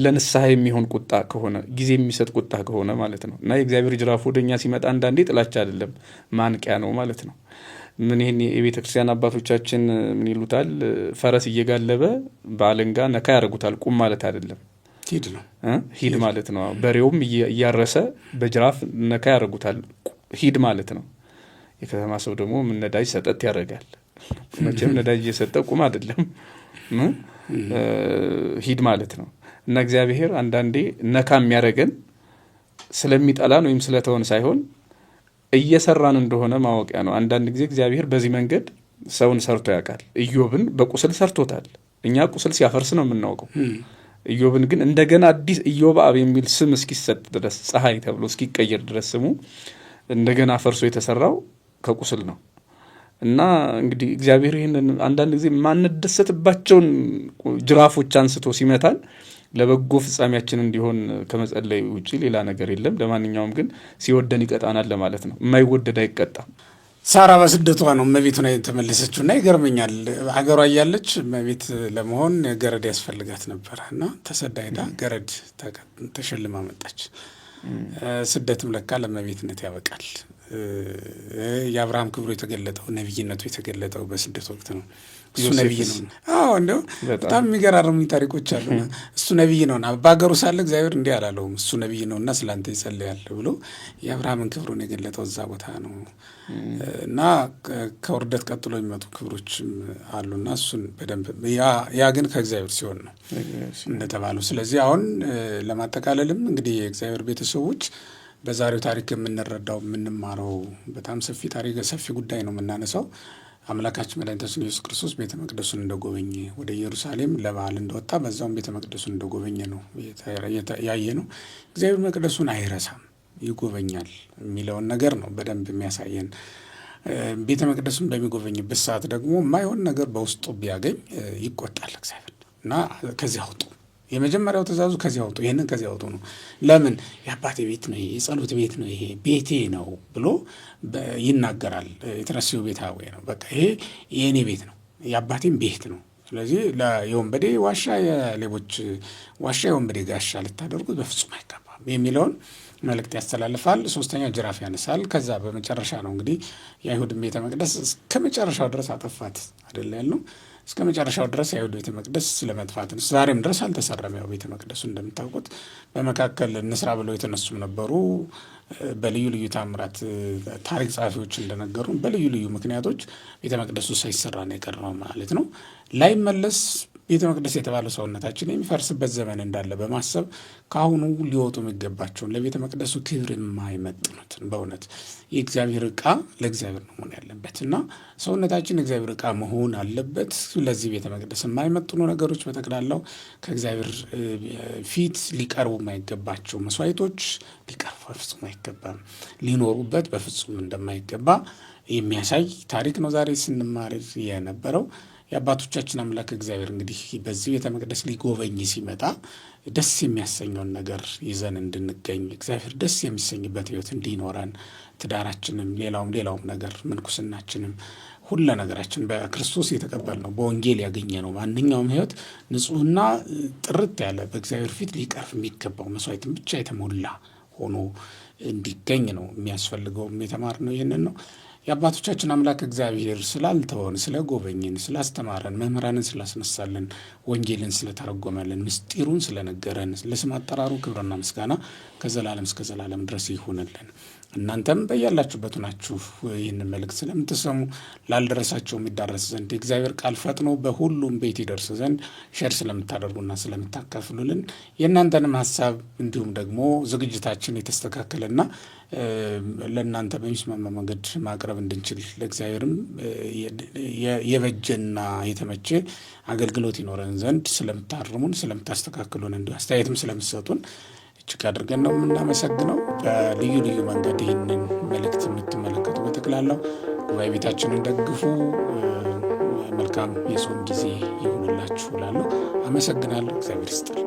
Speaker 1: ለንስሐ የሚሆን ቁጣ ከሆነ ጊዜ የሚሰጥ ቁጣ ከሆነ ማለት ነው። እና የእግዚአብሔር ጅራፍ ወደኛ ሲመጣ አንዳንዴ ጥላቻ አይደለም ማንቂያ ነው ማለት ነው። ይሄን የቤተ ክርስቲያን አባቶቻችን ምን ይሉታል? ፈረስ እየጋለበ በአለንጋ ነካ ያደርጉታል። ቁም ማለት አይደለም ሂድ ማለት ነው። በሬውም እያረሰ በጅራፍ ነካ ያደርጉታል። ሂድ ማለት ነው። የከተማ ሰው ደግሞ ምን ነዳጅ ሰጠት ያደርጋል። መቼም ነዳጅ እየሰጠ ቁም አይደለም፣ ሂድ ማለት ነው። እና እግዚአብሔር አንዳንዴ ነካ የሚያደርገን ስለሚጠላን ወይም ስለተወን ሳይሆን እየሰራን እንደሆነ ማወቂያ ነው። አንዳንድ ጊዜ እግዚአብሔር በዚህ መንገድ ሰውን ሰርቶ ያውቃል። ኢዮብን በቁስል ሰርቶታል። እኛ ቁስል ሲያፈርስ ነው የምናውቀው። ኢዮብን ግን እንደገና አዲስ ኢዮብአብ የሚል ስም እስኪሰጥ ድረስ ፀሐይ ተብሎ እስኪቀየር ድረስ ስሙ እንደገና ፈርሶ የተሰራው ከቁስል ነው። እና እንግዲህ እግዚአብሔር ይህንን አንዳንድ ጊዜ ማንደሰትባቸውን ጅራፎች አንስቶ ሲመታን ለበጎ ፍጻሜያችን እንዲሆን ከመጸለይ ውጪ ሌላ ነገር የለም። ለማንኛውም ግን ሲወደን ይቀጣናል ለማለት ነው። የማይወደድ አይቀጣም።
Speaker 2: ሳራ በስደቷ ነው እመቤቱ ነው የተመለሰችው። እና ይገርመኛል፣ ሀገሯ እያለች እመቤት ለመሆን ገረድ ያስፈልጋት ነበረ እና ተሰዳ ሄዳ ገረድ ተሸልማ መጣች። ስደትም ለካ ለእመቤትነት ያበቃል። የአብርሃም ክብሩ የተገለጠው ነቢይነቱ የተገለጠው በስደት ወቅት ነው። እሱ ነቢይ ነው። እንደው በጣም የሚገራርሙ ታሪኮች አሉ። እሱ ነቢይ ነው። በሀገሩ ሳለ እግዚአብሔር እንዲህ አላለውም፣ እሱ ነቢይ ነው እና ስላንተ ይጸልያል ብሎ የአብርሃምን ክብሩን የገለጠው እዛ ቦታ ነው። እና ከውርደት ቀጥሎ የሚመጡ ክብሮችም አሉና እሱን በደንብ ያ ግን ከእግዚአብሔር ሲሆን ነው እንደተባለው። ስለዚህ አሁን ለማጠቃለልም እንግዲህ የእግዚአብሔር ቤተሰቦች በዛሬው ታሪክ የምንረዳው የምንማረው በጣም ሰፊ ታሪክ ሰፊ ጉዳይ ነው የምናነሳው። አምላካችን መድኃኒታችን ኢየሱስ ክርስቶስ ቤተ መቅደሱን እንደጎበኘ ወደ ኢየሩሳሌም ለበዓል እንደወጣ በዛውም ቤተ መቅደሱን እንደጎበኘ ነው ያየ ነው። እግዚአብሔር መቅደሱን አይረሳም፣ ይጎበኛል የሚለውን ነገር ነው በደንብ የሚያሳየን። ቤተ መቅደሱን በሚጎበኝበት ሰዓት ደግሞ የማይሆን ነገር በውስጡ ቢያገኝ ይቆጣል እግዚአብሔር እና ከዚህ አውጡ። የመጀመሪያው ትእዛዙ ከዚህ አውጡ፣ ይህንን ከዚህ አውጡ ነው። ለምን? የአባቴ ቤት ነው ይሄ፣ የጸሎት ቤት ነው ይሄ፣ ቤቴ ነው ብሎ ይናገራል። የተነሲው ቤት አወይ ነው፣ በቃ ይሄ የእኔ ቤት ነው፣ የአባቴም ቤት ነው። ስለዚህ የወንበዴ ዋሻ፣ የሌቦች ዋሻ፣ የወንበዴ ጋሻ ልታደርጉት በፍጹም አይገባም የሚለውን መልእክት ያስተላልፋል። ሶስተኛው ጅራፍ ያነሳል። ከዛ በመጨረሻ ነው እንግዲህ የአይሁድን ቤተ መቅደስ እስከ መጨረሻው ድረስ አጠፋት አይደለ ያልነው። እስከ መጨረሻው ድረስ የአይሁድ ቤተ መቅደስ ስለመጥፋት ዛሬም ድረስ አልተሰራም። ያው ቤተ መቅደሱ እንደምታውቁት በመካከል እንስራ ብለው የተነሱም ነበሩ። በልዩ ልዩ ታምራት ታሪክ ጸሐፊዎች እንደነገሩ በልዩ ልዩ ምክንያቶች ቤተ መቅደሱ ሳይሰራ ነው የቀረው ማለት ነው። ላይመለስ ቤተ መቅደስ የተባለው ሰውነታችን የሚፈርስበት ዘመን እንዳለ በማሰብ ከአሁኑ ሊወጡ የሚገባቸውን ለቤተ መቅደሱ ክብር የማይመጥኑትን በእውነት የእግዚአብሔር ዕቃ ለእግዚአብሔር ነው መሆን ያለበት እና ሰውነታችን የእግዚአብሔር ዕቃ መሆን አለበት። ለዚህ ቤተ መቅደስ የማይመጥኑ ነገሮች በጠቅላላው ከእግዚአብሔር ፊት ሊቀርቡ የማይገባቸው መስዋዕቶች ሊቀርቡ በፍጹም አይገባም፣ ሊኖሩበት በፍጹም እንደማይገባ የሚያሳይ ታሪክ ነው ዛሬ ስንማር የነበረው። የአባቶቻችን አምላክ እግዚአብሔር እንግዲህ በዚህ ቤተ መቅደስ ሊጎበኝ ሲመጣ ደስ የሚያሰኘውን ነገር ይዘን እንድንገኝ እግዚአብሔር ደስ የሚሰኝበት ሕይወት እንዲኖረን ትዳራችንም ሌላውም ነገር ምንኩስናችንም ሁለ ነገራችን በክርስቶስ የተቀበልነው በወንጌል ያገኘነው ማንኛውም ሕይወት ንጹሕና ጥርት ያለ በእግዚአብሔር ፊት ሊቀርብ የሚገባው መስዋዕትን ብቻ የተሞላ ሆኖ እንዲገኝ ነው የሚያስፈልገው። የተማርነው ይህንን ነው። የአባቶቻችን አምላክ እግዚአብሔር ስላልተወን፣ ስለጎበኝን፣ ስላስተማረን፣ መምህራንን ስላስነሳልን፣ ወንጌልን ስለተረጎመልን፣ ምስጢሩን ስለነገረን ለስም አጠራሩ ክብርና ምስጋና ከዘላለም እስከ ዘላለም ድረስ ይሁንልን። እናንተም በያላችሁበት ናችሁ ይህንን መልእክት ስለምትሰሙ ላልደረሳቸው የሚዳረስ ዘንድ የእግዚአብሔር ቃል ፈጥኖ በሁሉም ቤት ይደርስ ዘንድ ሸር ስለምታደርጉና ስለምታካፍሉልን የእናንተንም ሀሳብ እንዲሁም ደግሞ ዝግጅታችን የተስተካከለና ለእናንተ በሚስማማ መንገድ ማቅረብ እንድንችል ለእግዚአብሔርም የበጀና የተመቸ አገልግሎት ይኖረን ዘንድ ስለምታርሙን፣ ስለምታስተካክሉን እንዲሁ አስተያየትም ስለምትሰጡን እጅግ አድርገን ነው የምናመሰግነው። በልዩ ልዩ መንገድ ይህንን መልእክት የምትመለከቱ በጠቅላላው ጉባኤ ቤታችንን ደግፉ። መልካም የጾም ጊዜ ይሁንላችሁ እላለሁ። አመሰግናለሁ። እግዚአብሔር ይስጥል።